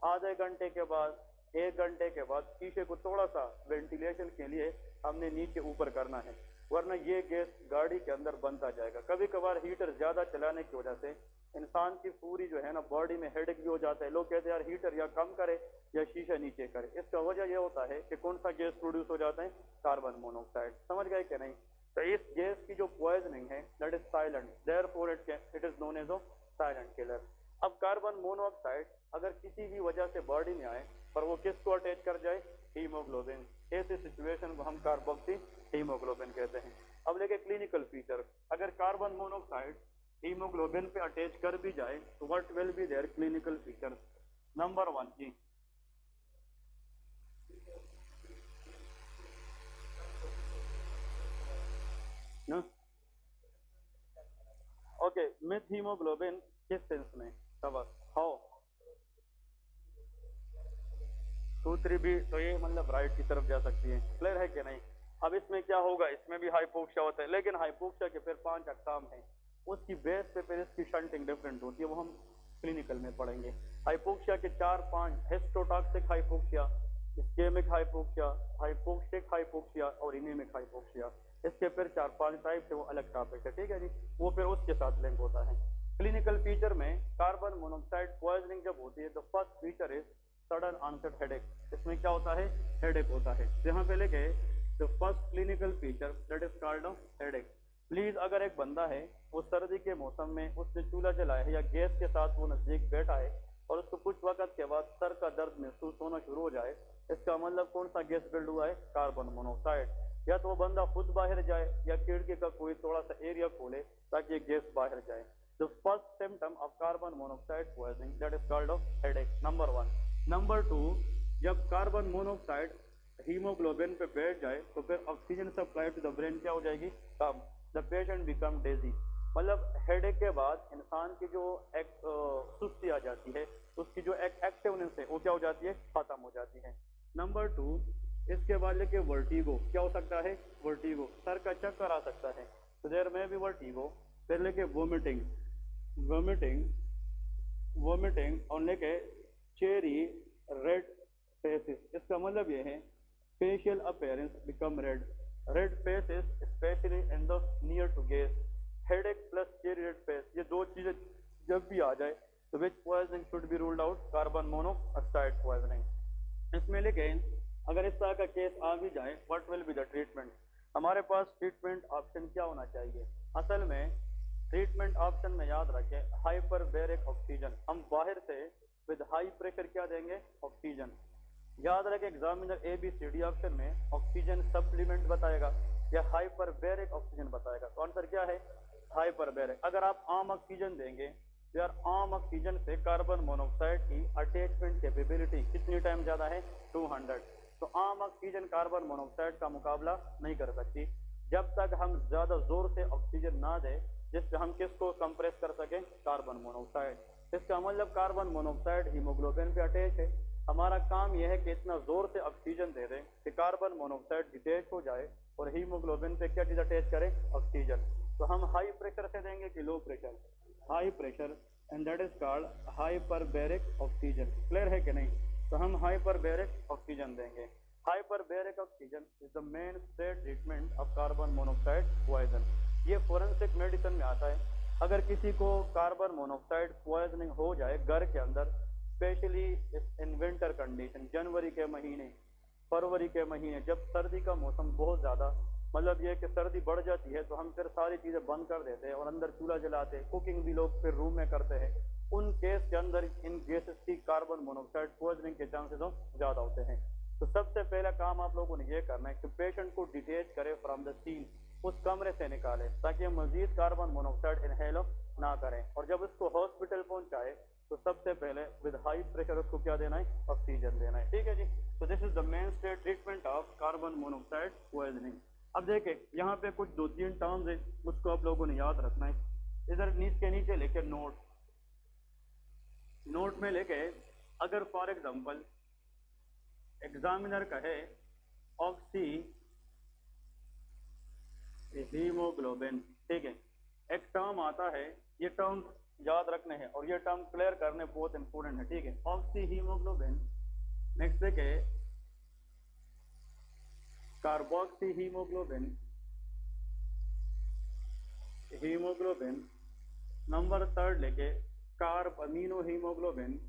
आधे घंटे के बाद, 1 घंटे के बाद शीशे को थोड़ा सा वेंटिलेशन के लिए हमने नीचे ऊपर करना है, वरना ये गैस गाड़ी के अंदर बनता जाएगा। कभी कभार हीटर ज्यादा चलाने की वजह से इंसान की पूरी जो है ना बॉडी में हेडेक भी हो जाता है। लोग कहते हैं यार हीटर या कम करे या शीशा नीचे करे। इसका वजह यह होता है कि कौन सा गैस प्रोड्यूस हो जाता है? Carbon monoxide. समझ गए कि नहीं? तो इस गैस की जो पॉइजनिंग है that is silent, therefore it is known as silent killer. अब कार्बन मोनोऑक्साइड अगर किसी भी वजह से बॉडी में आए पर वो किसको अटैच कर जाए? हीमोग्लोबिन। ऐसे सिचुएशन को हम कार्बोक्सी हीमोग्लोबिन कहते हैं। अब लेके क्लिनिकल फीचर, अगर कार्बन मोनोऑक्साइड हीमोग्लोबिन पे अटैच कर भी जाए तो what will be there clinical feature? Number 1 जी, ओके, मिथ हीमोग्लोबिन किस सेंस में? सबक हाउ 2-3 भी, तो ये मतलब राइट की तरफ जा सकती है। क्लियर है कि नहीं? अब इसमें क्या होगा? इसमें भी हाइपोक्सिया होता है, लेकिन हाइपोक्सिया के फिर 5 अकसाम हैं। उसकी बेस पे फिर इसकी शंटिंग डिफरेंट होती है, वो हम क्लिनिकल में पढ़ेंगे। हाइपोक्सिया के 4-5, histotoxic hypoxia, ischaemic hypoxia, hypoxic hypoxia और इनेमिक हाइपोक्सिया। इसके फिर 4-5 टाइप से, वो अलग टॉपिक है, ठीक है जी, वो फिर उसके साथ लिंक होता है। क्लिनिकल फीचर में कार्बन मोनोऑक्साइड पॉइजनिंग जब होती है तो first feature is sudden onset headache. इसमें क्या होता है? हेडेक होता है। यहाँ पे लेके the first clinical feature that is called headache. Please अगर एक बंदा है वो सर्दी के मौसम में उसने चूल्हा जलाया है या गैस के साथ वो नजदीक बैठा है और उसको कुछ वक्त के बाद सर का दर्द महसूस होना शुरू हो जाए, इसका मतलब कौन सा गैस बिल्ड हुआ है? Carbon monoxide. या तो वो बंदा खुद बाहर जाए या खिड़की का कोई थोड़ा सा एरिया खोले ताकि ये गैस बाहर जाए। The first symptom of carbon monoxide poisoning that is called headache, number 1। Number 2, जब कार्बन मोनोऑक्साइड हीमोग्लोबिन पे बैठ जाए तो फिर oxygen supply to the brain क्या हो जाएगी? कम। द पेशेंट बिकम डेजी, मतलब हेडेक के बाद इंसान की जो एक सुस्ती आ जाती है, उसकी जो एक एक्टिवनेस है वो क्या हो जाती है? खत्म हो जाती है। नंबर 2, इसके बाद लेके वर्टिगो क्या हो सकता है? वर्टिगो, सर का चक्कर आ सकता है, तो देर में भी वर्टिगो। फिर लेके वोमिटिंग, वोमिटिंग वोमिटिंग और लेके चेरी रेड फेसेस। इसका मतलब ये है facial appearance become red, red faces specially in the near to gas. Headache plus cherry red face, ये दो चीजें जब भी आ जाए तो which poisoning should be ruled out? Carbon monoxide poisoning. इसमें लेके अगर इस तरह का केस आ भी जाए, what will be the treatment? हमारे पास ट्रीटमेंट ऑप्शन क्या होना चाहिए? असल में ट्रीटमेंट ऑप्शन में याद रखें हाइपरबैरिक ऑक्सीजन। हम बाहर से विद हाई प्रेशर क्या देंगे? ऑक्सीजन। याद रखें एग्जामिनर ABCD ऑप्शन में ऑक्सीजन सप्लीमेंट बताएगा या हाइपरबैरिक ऑक्सीजन बताएगा, तो आंसर क्या है? हाइपरबैरिक। अगर आप आम ऑक्सीजन देंगे तो यार आम ऑक्सीजन से कार्बन मोनोऑक्साइड की अटैचमेंट कैपेबिलिटी कितनी टाइम ज्यादा है? 200। तो आम ऑक्सीजन कार्बन मोनोऑक्साइड का मुकाबला नहीं कर सकती जब तक हम ज्यादा जोर से ऑक्सीजन ना दें जिससे हम किसको कंप्रेस कर सकें? Carbon monoxide. इसका मतलब कार्बन मोनोऑक्साइड हीमोग्लोबिन पे अटैच है। हमारा काम यह है कि इतना जोर से ऑक्सीजन दे दें कि कार्बन मोनोऑक्साइड डिटैच हो जाए और हीमोग्लोबिन पे क्या चीज अटैच करें? ऑक्सीजन। तो हम हाई प्रेशर से देंगे कि low pressure? High pressure, and that is called hyperbaric oxygen. Clear है कि नहीं? तो हम हाइपरबैरिक ऑक्सीजन देंगे। Hyperbaric oxygen is the main treatment of carbon monoxide poison. ये फोरेंसिक मेडिसिन में आता है। अगर किसी को कार्बन मोनोऑक्साइड पॉइजनिंग हो जाए घर के अंदर, स्पेशली इन विंटर कंडीशन, जनवरी के महीने, फरवरी के महीने, जब सर्दी का मौसम बहुत ज्यादा, मतलब ये कि सर्दी बढ़ जाती है, तो हम फिर सारी चीजें बंद कर देते हैं और अंदर चूल्हा जलाते हैं, कुकिंग भी लोग फिर रूम में करते हैं। उन केस के अंदर इन गैसेस की कार्बन मोनोऑक्साइड पॉइजनिंग के चांसेस ज्यादा होते हैं। तो सबसे पहला काम आप लोगों ने ये करना है कि पेशेंट को डिटेच करें फ्रॉम द सीन, उस कमरे से निकालें ताकि मजीद कार्बन मोनोऑक्साइड इनहेल ना करें। और जब उसको हॉस्पिटल पहुंचाए तो सबसे पहले विद हाई प्रेशर उसको क्या देना है? ऑक्सीजन देना है। ठीक है जी। तो this is the main treatment of carbon monoxide poisoning. अब देखें यहाँ पे कुछ 2-3 टर्म्स है, उसको आप लोगों ने याद रखना है। इधर नीचे लेके नोट में लेके, अगर फॉर एग्जांपल एग्जामिनर कहे ऑक्सी हीमोग्लोबिन, ठीक है, एक टर्म आता है, ये टर्म याद रखने हैं और ये टर्म क्लियर करने बहुत इंपॉर्टेंट है। ठीक है, ऑक्सी हीमोग्लोबिन। नेक्स्ट देखे कार्बोक्सी हीमोग्लोबिन। नंबर 3 लेके carb amino haemoglobin.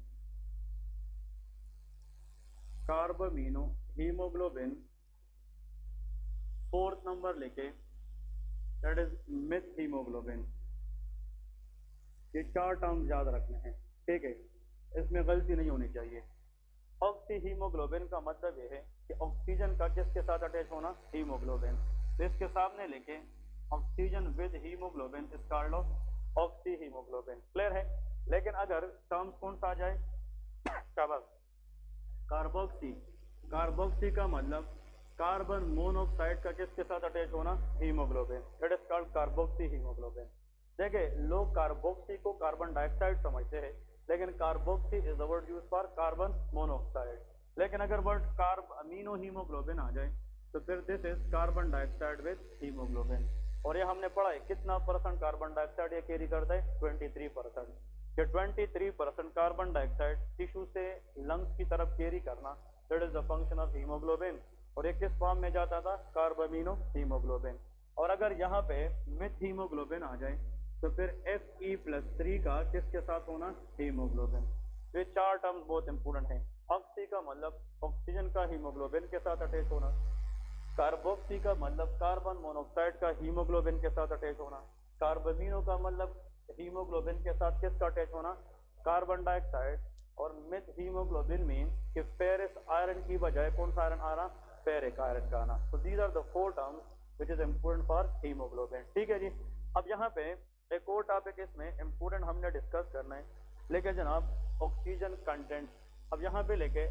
4th number लेके दैट इज मिथ हीमोग्लोबिन। ये 4 टर्म्स याद रखने हैं। ठीक है, इसमें गलती नहीं होनी चाहिए। ऑक्सी हीमोग्लोबिन का मतलब यह है कि ऑक्सीजन का किसके साथ अटैच होना? हीमोग्लोबिन। तो इसके सामने लेके oxygen with haemoglobin is called oxy haemoglobin. Clear है? लेकिन अगर टर्म्स कौन सा आ जाए? कार्बोक्सी का मतलब कार्बन मोनोऑक्साइड का किसके साथ अटैच होना? Haemoglobin. It is called carboxy haemoglobin. देखिए लोग कार्बोक्सी को कार्बन डाइऑक्साइड समझते हैं, लेकिन carboxy is the word use for carbon monoxide. लेकिन अगर वर्ड कार्ब अमीनो हीमोग्लोबिन आ जाए तो फिर this is carbon dioxide with haemoglobin. और ये हमने पढ़ा है कितना परसेंट कार्बन डाइऑक्साइड ये कैरी करता है? 23%। ये 23% कार्बन डाइऑक्साइड टिश्यू से लंग्स की तरफ कैरी करना, that is the function of haemoglobin. और ये किस फॉर्म में जाता था? Carb amino haemoglobin. और अगर यहाँ पे मिथ हीमोग्लोबिन आ जाए तो फिर Fe+3 का किसके साथ होना? हीमोग्लोबिन। ये 4 टर्म्स बहुत इंपॉर्टेंट हैं। ऑक्सी का मतलब ऑक्सीजन का हीमोग्लोबिन के साथ अटैच होना। कार्बोक्सी का मतलब कार्बन मोनोऑक्साइड का हीमोग्लोबिन के साथ अटैच होना। कार्बमीनो का मतलब हीमोग्लोबिन के साथ किसका अटैच होना? Carbon dioxide. और मिथ हीमोग्लोबिन मीन कि फेरस आयरन की बजाय कौन सा आयरन आना? फेरिक आयरन का आना। तो these are the 4 terms which is important for haemoglobin. ठीक है जी। अब यहाँ पे एक और टॉपिक इसमें इम्पोर्टेंट हमने डिस्कस करना है, लेके जनाब ऑक्सीजन कंटेंट। अब यहाँ पे लेके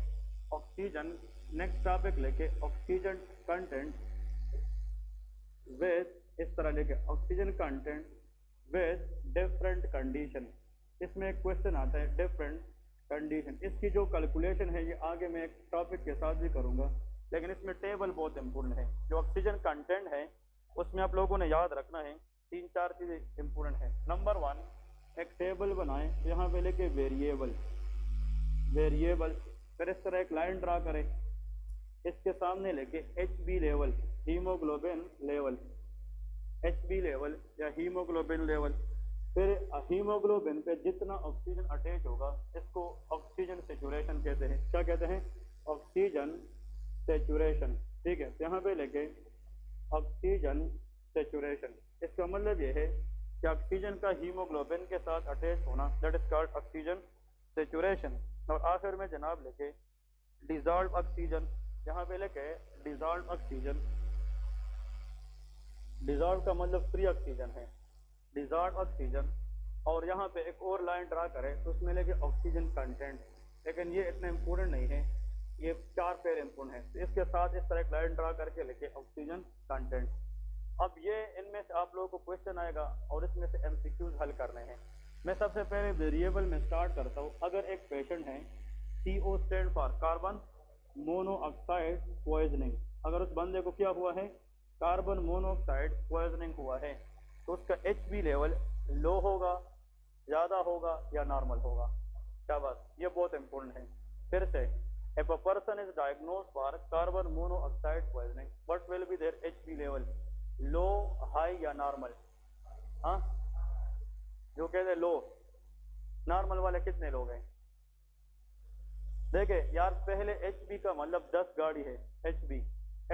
ऑक्सीजन, नेक्स्ट टॉपिक लेके ऑक्सीजन कंटेंट विद, इस तरह लेके oxygen content with different condition. इसमें एक क्वेश्चन आता है डिफरेंट कंडीशन। इसकी जो कैलकुलेशन है ये आगे मैं एक टॉपिक के साथ भी करूंगा, लेकिन इसमें टेबल बहुत इंपॉर्टेंट है। जो ऑक्सीजन कंटेंट है उसमें आप लोगों ने याद रखना है 3-4 चीजें इंपॉर्टेंट है। नंबर 1, एक टेबल बनाएं, यहाँ पे लेके वेरिएबल, फिर इस तरह एक लाइन ड्रा करें, इसके सामने लेके HB level, haemoglobin level, HB level या हीमोग्लोबिन लेवल। फिर हीमोग्लोबिन पे जितना ऑक्सीजन अटैच होगा इसको ऑक्सीजन सेचुरेशन कहते हैं। क्या कहते हैं? ऑक्सीजन सेचुरेशन, ठीक है। तो यहाँ पे लेके ऑक्सीजन सेचुरेशन, इसका मतलब ये है कि ऑक्सीजन का हीमोग्लोबिन के साथ अटैच होना, that is called oxygen saturation. और आखिर में जनाब लेके डिजॉल्व ऑक्सीजन, यहाँ पे लेके डिजॉल्व ऑक्सीजन, डिजॉल्व का मतलब फ्री ऑक्सीजन है, डिजॉल्व ऑक्सीजन। और यहाँ पे एक और लाइन ड्रा करें तो उसमें लेके ऑक्सीजन कंटेंट, लेकिन ये इतना इम्पोर्टेंट नहीं है, ये 4 पेयर इम्पोर्टेंट है। तो इसके साथ इस तरह एक लाइन ड्रा करके लेके ऑक्सीजन कंटेंट। अब ये इनमें से आप लोगों को क्वेश्चन आएगा और इसमें से एमसीक्यूज हल करने हैं। मैं सबसे पहले वेरिएबल में स्टार्ट करता हूँ। अगर एक पेशेंट है, CO stand for carbon monoxide poisoning, अगर उस बंदे को क्या हुआ है, कार्बन मोनोऑक्साइड पॉइजनिंग हुआ है, तो उसका HB लेवल लो होगा, ज़्यादा होगा या नॉर्मल होगा। शाबाश, ये बहुत इंपॉर्टेंट है। फिर से, if a person is diagnosed for carbon monoxide poisoning, what will be their HB level? Low, high या नॉर्मल? हाँ, जो कहते हैं लो, नॉर्मल वाले कितने लोग हैं? देखे यार, पहले HB का मतलब 10 गाड़ी है।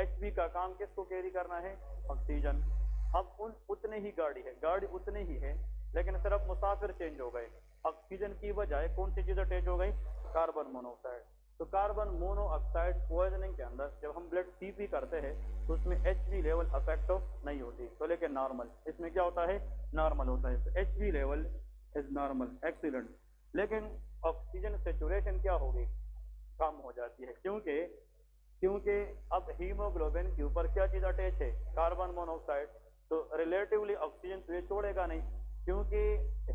HB का काम किसको कैरी करना है? ऑक्सीजन। अब उतने ही गाड़ी है, गाड़ी उतने ही है, लेकिन सिर्फ मुसाफिर चेंज हो गए। ऑक्सीजन की बजाय कौन सी चीज अटैच हो गई? Carbon monoxide. तो कार्बन मोनोऑक्साइड पॉइजनिंग के अंदर जब हम ब्लड CP करते हैं तो उसमें HB लेवल अफेक्ट नहीं होती, तो लेकिन नॉर्मल, इसमें क्या होता है? नॉर्मल होता है। तो HB level is normal, excellent. लेकिन ऑक्सीजन सेचुरेशन क्या होगी? कम हो जाती है। क्योंकि अब हीमोग्लोबिन के ऊपर क्या चीज अटैच है? Carbon monoxide. तो रिलेटिवली ऑक्सीजन तो ये छोड़ेगा नहीं, क्योंकि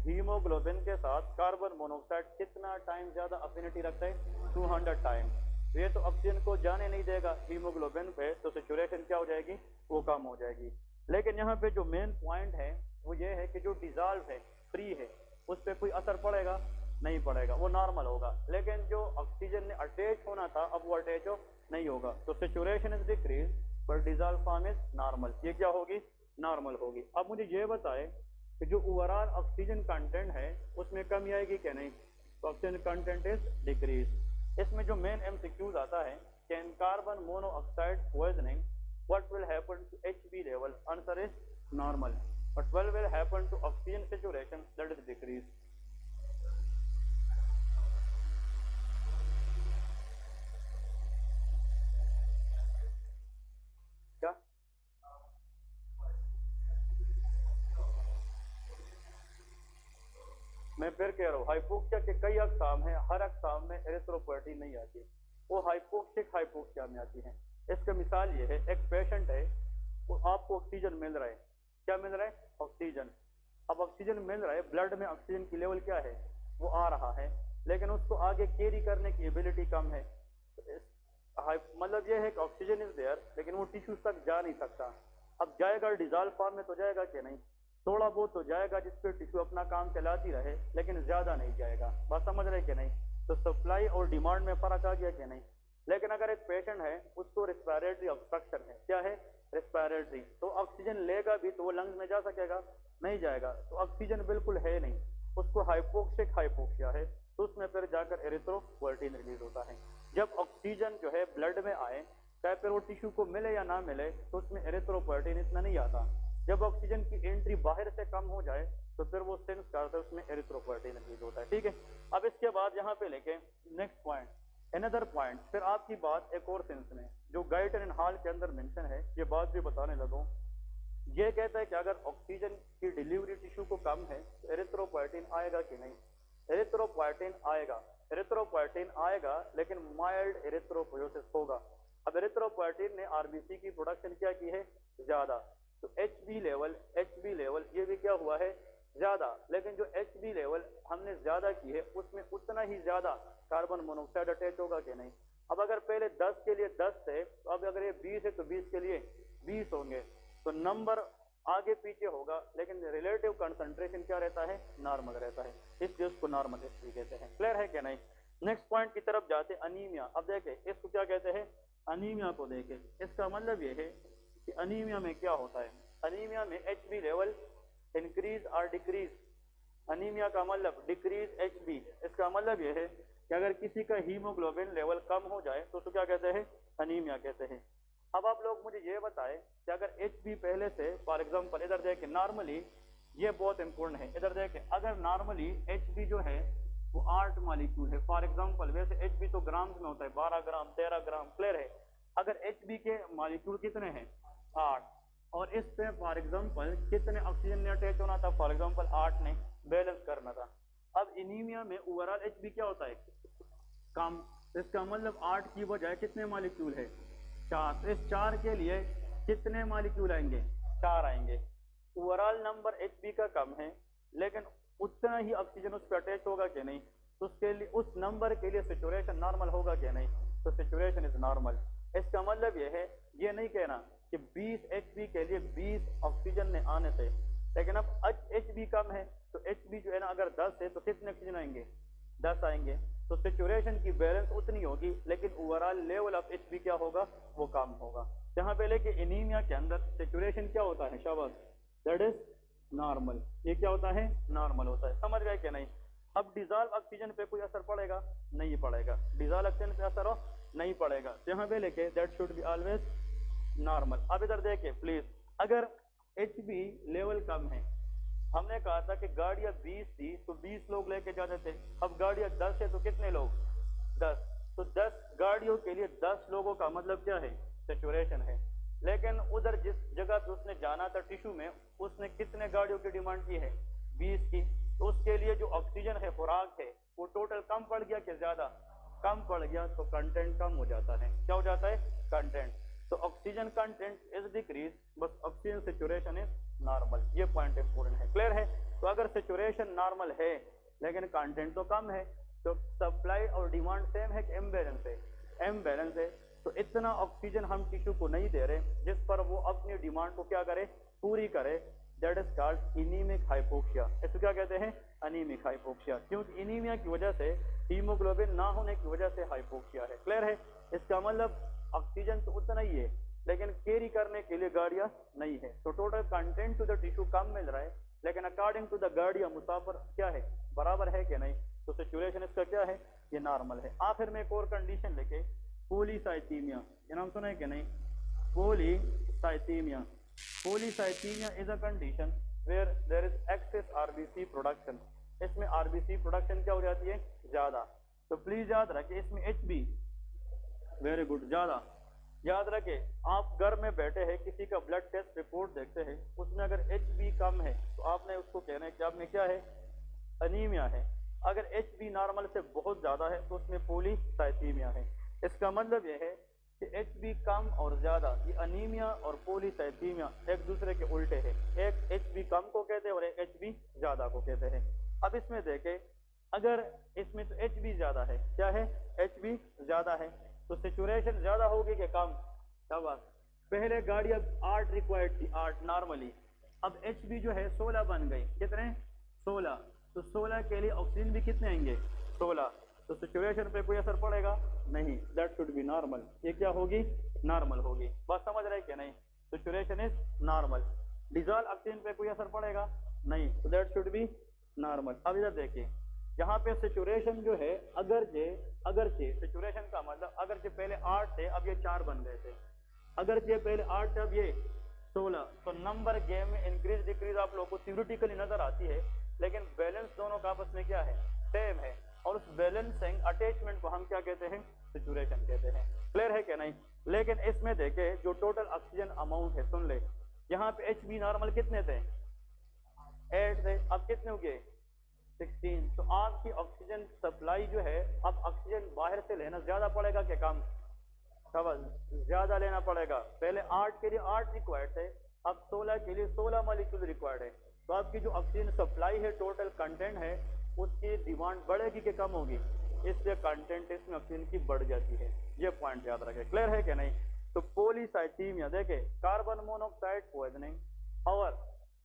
हीमोग्लोबिन के साथ कार्बन मोनोऑक्साइड कितना टाइम ज्यादा अफिनिटी रखता है? 200 टाइम। तो ये तो ऑक्सीजन को जाने नहीं देगा हीमोग्लोबिन पे, तो सेचुरेशन क्या हो जाएगी? वो कम हो जाएगी। लेकिन यहाँ पे जो मेन पॉइंट है वो ये है कि जो डिजॉल्व है, फ्री है, उस पर कोई असर पड़ेगा? नहीं पड़ेगा, वो नॉर्मल होगा। लेकिन जो ऑक्सीजन ने अटैच होना था, अब वो अटैच नहीं होगा। तो saturation is decrease but dissolve form is normal. ये क्या होगी? नॉर्मल होगी। अब मुझे ये बताए कि जो ओवरऑल ऑक्सीजन कंटेंट है उसमें कमी आएगी क्या? नहीं। तो ऑक्सीजन कंटेंट इज डिक्रीज। इसमें जो मेन MCQs आता है कि in carbon monoxide poisoning what will happen to HB level? Answer is normal. But what will happen to oxygen saturation? That is decrease. क्या? मैं फिर कह रहा हूँ, हाइपोक्सिया के कई अकसाम हैं, हर अकसाम में एरिथ्रोपोएटिन नहीं आती, वो हाइपोक्सिक हाइपोक्सिया में आती है। इसका मिसाल ये है, एक पेशेंट है, वो आपको ऑक्सीजन मिल रहा है, क्या मिल रहा है? ऑक्सीजन। अब ऑक्सीजन मिल रहा है, ब्लड में ऑक्सीजन की लेवल क्या है? वो आ रहा है, लेकिन उसको आगे कैरी करने की एबिलिटी कम है। मतलब ये है कि ऑक्सीजन इज देयर, लेकिन वो टिश्यूज तक जा नहीं सकता। अब जाएगा डिजॉल्व फॉर्म में तो जाएगा कि नहीं? थोड़ा बहुत तो जाएगा जिसपे टिश्यू अपना काम चलाती रहे, लेकिन ज्यादा नहीं जाएगा। बात समझ रहे कि नहीं? तो सप्लाई और डिमांड में फर्क आ गया कि नहीं? लेकिन अगर एक पेशेंट है, उसको रेस्पिरेटरी ऑब्स्ट्रक्शन है, क्या है? रेस्पिरेटरी, तो ऑक्सीजन लेगा भी तो वो लंग्स में जा सकेगा? नहीं जाएगा। तो ऑक्सीजन बिल्कुल है नहीं, उसको हाइपोक्सिक हाइपोक्सिया है, तो उसमें फिर जाकर एरिथ्रोपोएटिन रिलीज होता है। जब ऑक्सीजन जो है ब्लड में आए, चाहे फिर वो टिश्यू को मिले या ना मिले, तो उसमें एरिथ्रोपोएटिन इतना नहीं आता। जब ऑक्सीजन की एंट्री बाहर से कम हो जाए तो फिर वो सेंस करता है, उसमें एरिथ्रोपोएटिन रिलीज होता है। ठीक है। अब इसके बाद यहाँ पे लेके नेक्स्ट पॉइंट, अनदर पॉइंट, फिर आपकी बात एक और सेंस में जो गाइटर एंड हॉल के अंदर मेंशन है, ये बात भी बताने लगो। ये कहता है कि अगर ऑक्सीजन की डिलीवरी टिश्यू को कम है तो एरिथ्रोपोएटिन आएगा कि नहीं? एरिथ्रोपोएटिन आएगा, एरिथ्रोपोएटिन आएगा, लेकिन माइल्ड एरिथ्रोपोयोसिस होगा। अब एरिथ्रोपोएटिन ने आरबीसी की प्रोडक्शन क्या की है? ज्यादा। तो HB लेवल ये भी क्या हुआ है? ज्यादा। लेकिन जो HB लेवल हमने ज्यादा की है उसमें उतना ही ज्यादा कार्बन मोनोऑक्साइड अटैच होगा कि नहीं? अब अगर पहले 10 के लिए 10 थे, तो अब अगर ये 20 है तो 20 के लिए 20 होंगे, तो नंबर आगे पीछे होगा, लेकिन रिलेटिव कंसंट्रेशन क्या रहता है? नॉर्मल रहता है, इसलिए उसको नॉर्मल HB कहते हैं। क्लियर है कि नहीं? नेक्स्ट पॉइंट की तरफ जाते, अनीमिया। अब देखे इसको क्या कहते हैं? अनीमिया को देखे, इसका मतलब ये है कि अनीमिया में क्या होता है? अनीमिया में HB लेवल इंक्रीज और डिक्रीज। अनीमिया का मतलब डिक्रीज HB, इसका मतलब ये है कि अगर किसी का हीमोग्लोबिन लेवल कम हो जाए तो उसको क्या कहते हैं, अनीमिया कहते हैं। अब आप लोग मुझे ये बताएं कि अगर एचबी पहले से, फॉर एग्जांपल इधर देखें, नॉर्मली ये बहुत इंपॉर्टेंट है, इधर देखें, अगर नॉर्मली एचबी जो है वो 8 मॉलिक्यूल है, फॉर एग्जांपल, वैसे एचबी तो ग्राम्स में होता है, 12 ग्राम 13 ग्राम, क्लियर है। अगर एचबी के मॉलिक्यूल कितने हैं, 8, और इस पे फॉर एग्जांपल कितने ऑक्सीजन ने अटैच होना था, फॉर एग्जांपल 8 ने, बैलेंस करना था। अब एनीमिया में ओवरऑल एचबी क्या होता है, कम, इसका मतलब 8 की बजाय कितने मॉलिक्यूल है, 4, तो इस 4 के लिए कितने मॉलिक्यूल आएंगे, 4 आएंगे। ओवरऑल नंबर एचबी का कम है, लेकिन उतना ही ऑक्सीजन उस पर अटैच होगा कि नहीं, तो उसके लिए, उस नंबर के लिए सेचुरेशन नॉर्मल होगा कि नहीं, तो सेचुरेशन इज नॉर्मल। इसका मतलब ये है, ये नहीं कहना कि 20 एचबी के लिए 20 ऑक्सीजन ने आने से, लेकिन अब एचबी कम है तो एचबी जो है ना अगर 10 है तो कितने ऑक्सीजन आएंगे, 10 आएंगे, तो सेचुरेशन की बैलेंस उतनी होगी, लेकिन ओवरऑल लेवल ऑफ एचबी क्या होगा, वो कम होगा। यहाँ पे लेके एनीमिया के अंदर सेचुरेशन क्या होता है, शाबाश, दैट इज नॉर्मल। ये क्या होता है, नॉर्मल होता है, समझ गए कि नहीं। अब डिजॉल्व ऑक्सीजन पे कोई असर पड़ेगा, नहीं पड़ेगा, डिजॉल्व ऑक्सीजन पे असर हो नहीं पड़ेगा, तो यहाँ पे लेके that should be always normal. अब इधर देखिए प्लीज, अगर एचबी लेवल कम है, हमने कहा था कि गाड़ियां 20 थी तो 20 लोग लेके जाते थे, अब गाड़ियां 10 है तो कितने लोग, 10, तो 10 गाड़ियों के लिए 10 लोगों का मतलब क्या है, सेचुरेशन है। लेकिन उधर जिस जगह पे उसने जाना था टिश्यू में, उसने कितने गाड़ियों की डिमांड की है, 20 की, तो उसके लिए जो ऑक्सीजन है, खुराक है, वो टोटल कम पड़ गया कि ज्यादा, कम पड़ गया, तो कंटेंट कम हो जाता है, क्या हो जाता है, कंटेंट। तो ऑक्सीजन कंटेंट इज डिक्रीज, बस ऑक्सीजन सेचुरेशन इज नॉर्मल, ये पॉइंट इंपोर्टेंट है, क्लियर है। तो अगर सेचुरेशन नॉर्मल है लेकिन कंटेंट तो कम है, तो सप्लाई और डिमांड सेम है कि इम्बैलेंस है, इम्बैलेंस है, तो इतना ऑक्सीजन हम टिश्यू को नहीं दे रहे जिस पर वो अपनी डिमांड को क्या करे, पूरी करे, that is called anaemic hypoxia. इसको क्या कहते हैं, एनीमिक हाइपोक्सिया, क्योंकि एनीमिया की वजह से, हीमोग्लोबिन ना होने की वजह से हाइपोक्सिया है, क्लियर है। इसका मतलब ऑक्सीजन तो उतना ही है लेकिन कैरी करने के लिए गाड़ियां नहीं है, तो total content to the tissue कम मिल रहा है, लेकिन अकॉर्डिंग टू द गाड़ियां मुसाफिर क्या है, बराबर है कि नहीं, तो सेचुरेशन इसका क्या है, ये नॉर्मल है। आखिर में एक और कंडीशन लेके, पॉलीसाइथीमिया, ये नाम सुना है कि नहीं, polycythaemia. Polycythaemia is a condition where there is excess RBC production, इसमें आरबीसी प्रोडक्शन क्या हो जाती है, ज्यादा। तो प्लीज याद रखिए इसमें एचबी, वेरी गुड, ज्यादा याद रखे। आप घर में बैठे हैं, किसी का ब्लड टेस्ट रिपोर्ट देखते हैं, उसमें अगर एचबी कम है तो आपने उसको कहना है कि आप में क्या है, अनीमिया है। अगर एचबी नॉर्मल से बहुत ज्यादा है तो उसमें पॉलीसाइथीमिया है। इसका मतलब यह है कि एचबी कम और ज्यादा, ये अनीमिया और पॉलीसाइथीमिया एक दूसरे के उल्टे हैं, एक एचबी कम को कहते हैं और एक एचबी ज्यादा को कहते हैं। अब इसमें देखें, अगर इसमें तो एचबी ज्यादा है, क्या है, एचबी ज्यादा है, तो सेचुरेशन ज्यादा होगी कि कम, शाबाश। पहले गाड़ियां 8 रिक्वायर्ड थी, 8 नॉर्मली, अब एचबी जो है 16 बन गई, कितने, 16, तो 16 के लिए ऑक्सीजन भी कितने आएंगे, 16, तो सेचुरेशन पे कोई असर पड़ेगा नहीं, दैट शुड बी नॉर्मल, ये क्या होगी, नॉर्मल होगी, बात समझ रहे कि नहीं, saturation is normal. Dissolve oxygen पे कोई असर पड़ेगा नहीं, तो दैट शुड बी नॉर्मल। अब इधर देखिए, यहाँ पे सेचुरेशन जो है, अगरचे सेचुरेशन का मतलब, अगरचे पहले 8 थे अब ये 4 बन गए थे, अगरचे पहले 8 थे अब ये 16, तो नंबर गेम में इंक्रीज डिक्रीज आप लोगों को थ्योरेटिकली नजर आती है, लेकिन बैलेंस दोनों का आपस में क्या है, सेम है, और उस बैलेंसिंग अटैचमेंट को हम क्या कहते हैं, सेचुरेशन कहते हैं, क्लियर है क्या नहीं। लेकिन इसमें देखे जो टोटल ऑक्सीजन अमाउंट है, सुन ले, यहाँ पे एचबी नॉर्मल कितने थे, 8 थे, अब कितने हो गए, 16, तो आपकी ऑक्सीजन सप्लाई जो है, अब ऑक्सीजन बाहर से लेना ज्यादा पड़ेगा कि कम, ज्यादा लेना पड़ेगा। पहले 8 के लिए 8 रिक्वायर्ड थे, अब 16 के लिए 16 मॉलिक्यूल रिक्वायर्ड है, तो आपकी जो ऑक्सीजन सप्लाई है, टोटल कंटेंट है, उसकी डिमांड बढ़ेगी कि कम होगी, इसलिए कंटेंट इसमें ऑक्सीजन की बढ़ जाती है, ये पॉइंट याद रखें, क्लियर है कि नहीं। तो पॉलीसाइथीमिया देखे, कार्बन मोनोऑक्साइड पॉइजनिंग और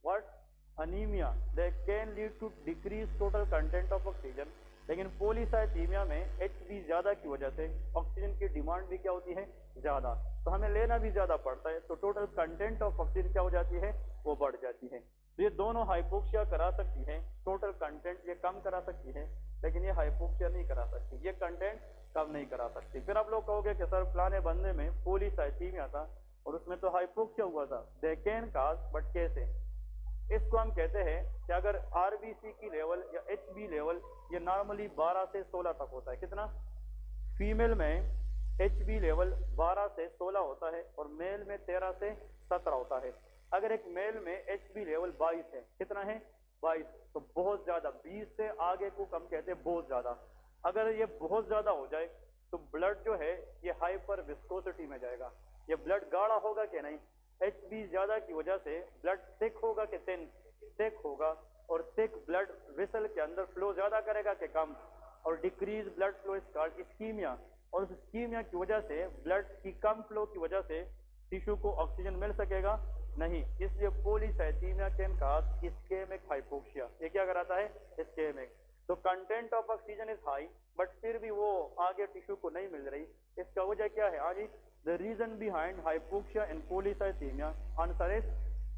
what, anaemia, they can lead to decrease total content of oxygen, लेकिन पॉलीसाइथीमिया में एचबी ज्यादा की वजह से ऑक्सीजन की डिमांड भी क्या होती है, ज्यादा, तो हमें लेना भी ज्यादा पड़ता है, तो टोटल कंटेंट ऑफ ऑक्सीजन क्या हो जाती है, वो बढ़ जाती है। तो ये दोनों हाइपोक्सिया करा सकती है, टोटल कंटेंट ये कम करा सकती है, लेकिन ये हाइपोक्सिया नहीं करा सकती, ये कंटेंट कम नहीं करा सकती। फिर आप लोग कहोगे कि सर फलाने बंदे में पॉलीसाइथीमिया था और उसमें तो हाइपोक्सिया हुआ था, दे कैन काज, बट कैसे? इसको हम कहते हैं कि अगर आरबीसी की लेवल या एचबी लेवल ये नॉर्मली 12 से 16 तक होता है, कितना? फीमेल में एचबी लेवल 12 से 16 होता है और मेल में 13 से 17 होता है। अगर एक मेल में एचबी लेवल 22 है, कितना है? 22, तो बहुत ज्यादा, 20 से आगे को कम कहते हैं बहुत ज्यादा। अगर ये बहुत ज्यादा हो जाए तो ब्लड जो है ये हाइपर विस्कोसिटी में जाएगा, ये ब्लड गाढ़ा होगा कि नहीं? एचबी ज्यादा की वजह से ब्लड थिक होगा कि थिन? थिक होगा, और थिक ब्लड वेसल के अंदर फ्लो ज्यादा करेगा कि कम? और decrease blood flow is called ischaemia, और उस इस्कीमिया की वजह से ब्लड की कम फ्लो की वजह से टिश्यू को ऑक्सीजन मिल सकेगा नहीं, इसलिए polycythaemia can cause ischaemic hypoxia. ये क्या कराता है? इस्केमिक। तो content of oxygen is high but फिर भी वो आगे टिश्यू को नहीं मिल रही, इसका वजह क्या है? आगे the reason behind hypoxia in polycythaemia answer is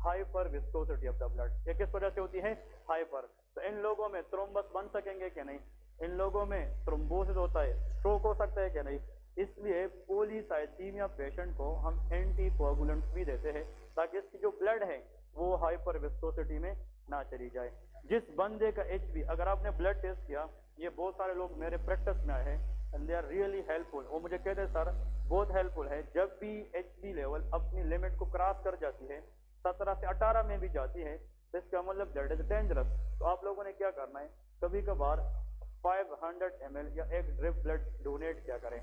hyper viscosity of the blood. ये किस वजह से होती है? हाइपर। तो इन लोगों में थ्रोम्बस बन सकेंगे कि नहीं? इन लोगों में थ्रोम्बोसिस होता है, स्ट्रोक हो सकता है कि नहीं? इसलिए पॉलीसाइथीमिया पेशेंट को हम एंटीकोगुलेंट्स भी देते हैं ताकि इसकी जो ब्लड है वो हाइपर विस्कोसिटी में ना चली जाए। जिस बंदे का एचबी, अगर आपने ब्लड टेस्ट किया, ये बहुत सारे लोग मेरे प्रैक्टिस में आए हैं and they are really helpful, वो मुझे कहते हैं सर बहुत हेल्पफुल है, जब भी एचबी लेवल अपनी लिमिट को क्रॉस कर जाती है, 17 से 18 में भी जाती है, तो इसका मतलब ब्लड इज डेंजरस। तो आप लोगों ने क्या करना है, कभी कभार 500 ml या एक ड्रिप ब्लड डोनेट किया करें।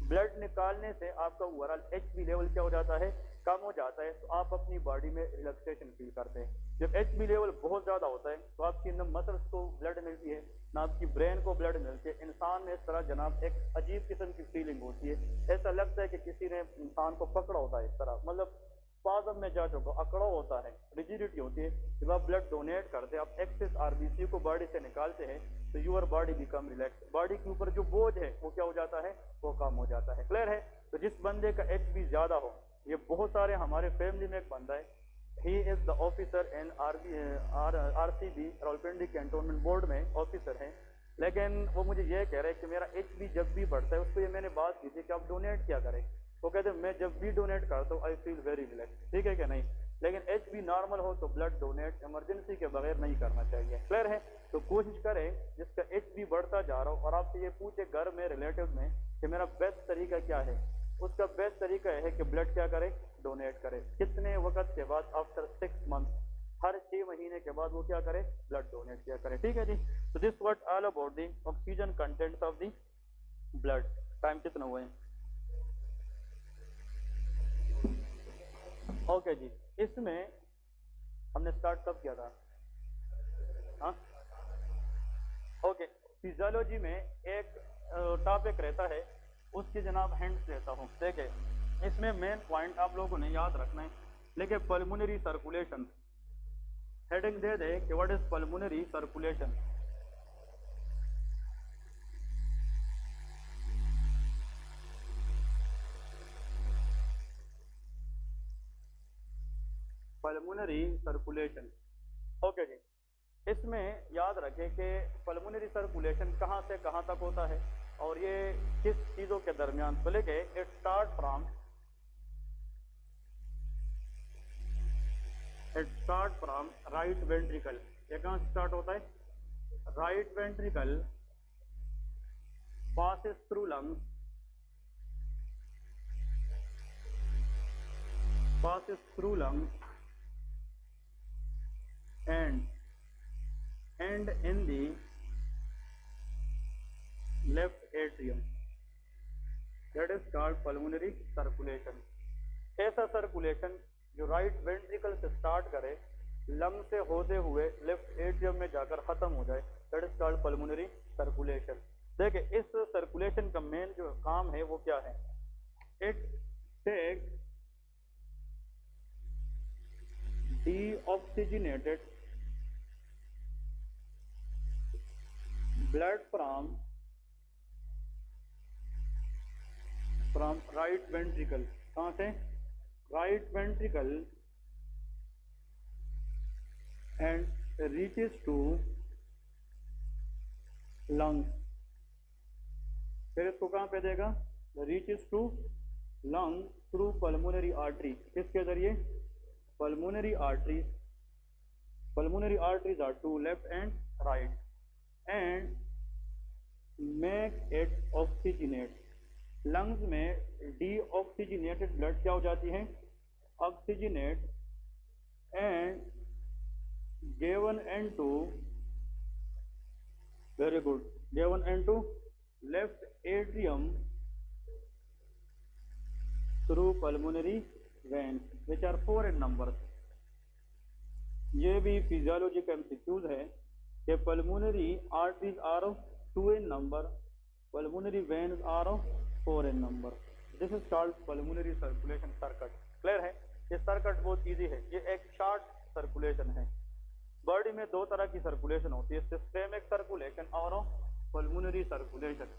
ब्लड निकालने से आपका ओवरऑल एचबी लेवल क्या हो जाता है? कम हो जाता है, तो आप अपनी बॉडी में रिलैक्सेशन फील करते हैं। जब एचबी लेवल बहुत ज्यादा होता है तो आपकी न मसल्स को ब्लड मिलती है ना आपकी ब्रेन को ब्लड मिलती है, इंसान में इस तरह जनाब एक अजीब किस्म की फीलिंग होती है, ऐसा लगता है कि किसी ने इंसान को पकड़ा होता है, इस तरह मतलब स्पाज़म में जा चुका, अकड़ा होता है, रिजिडिटी होती है। जब आप ब्लड डोनेट करते हैं, आप एक्सेस आरबीसी को बॉडी से निकालते हैं, तो your body become relax, body के ऊपर जो बोझ है वो क्या हो जाता है? वो कम हो जाता है। क्लियर है? तो जिस बंदे का एचबी ज्यादा हो, ये बहुत सारे हमारे फैमिली में एक बंदा है, he is the officer in RCB Rawalpindi cantonment board में ऑफिसर है, लेकिन वो मुझे ये कह रहे हैं कि मेरा एचबी जब भी बढ़ता है, उसको ये मैंने बात की थी कि आप डोनेट क्या करें, वो कहते हैं मैं जब भी डोनेट करता हूँ आई फील वेरी रिलैक्स। ठीक है कि नहीं? लेकिन एचबी नॉर्मल हो तो ब्लड डोनेट इमरजेंसी के बगैर नहीं करना चाहिए। क्लियर है? तो कोशिश करें जिसका एचबी बढ़ता जा रहा हो और आपसे ये पूछे घर में रिलेटिव में कि मेरा बेस्ट तरीका क्या है, उसका बेस्ट तरीका है कि ब्लड क्या करे? डोनेट करे। कितने वक्त के बाद? आफ्टर 6 मंथ, हर 6 महीने के बाद वो क्या करे? ब्लड डोनेट किया करे। ठीक है जी? तो this what all about the oxygen content of the blood. Time कितना हुए? ओके जी, इसमें हमने स्टार्ट कब किया था? हाँ ओके, फिजियोलॉजी में एक टॉपिक रहता है, उसकी जनाब हिंट्स देता हूँ। देखिए इसमें मेन पॉइंट आप लोगों ने याद रखना है, लेकिन पल्मोनरी सर्कुलेशन हेडिंग दे दे कि what is pulmonary circulation. Pulmonary circulation. Okay जी, इसमें याद रखें कि पल्मोनरी सर्कुलेशन कहाँ से कहाँ तक होता है और ये किस चीज़ों के दरमियान। तो लेके it start from right ventricle. ये कहाँ से स्टार्ट होता है? Right ventricle passes through lungs, and in the left atrium, that is called pulmonary circulation। ऐसा सर्कुलेशन जो राइट वेंट्रिकल से स्टार्ट करे, लंग से होते हुए लेफ्ट एट्रियम में जाकर खत्म हो जाए, that is called pulmonary circulation. देखिए इस सर्कुलेशन का मेन जो काम है वो क्या है? It take deoxygenated blood from right ventricle। कहाँ से? right ventricle and reaches to lungs, फिर इसको कहाँ पे देगा, reaches to lung through pulmonary artery, किसके जरिए, pulmonary arteries, pulmonary arteries are two, left and right, and make it oxygenate, lungs में deoxygenated blood क्या हो जाती है, oxygenate, and given into, very good, given into left atrium through pulmonary veins which are 4 in number. ये भी physiologic MCQs है कि pulmonary arteries are 2 in number, pulmonary veins are 4 in number, this is called pulmonary circulation circuit. Clear है, ये circuit बहुत easy है, ये एक शॉर्ट सर्कुलेशन है। बॉडी में दो तरह की सर्कुलेशन होती है, सिस्टेमिक सर्कुलेशन और पल्मोनरी सर्कुलेशन।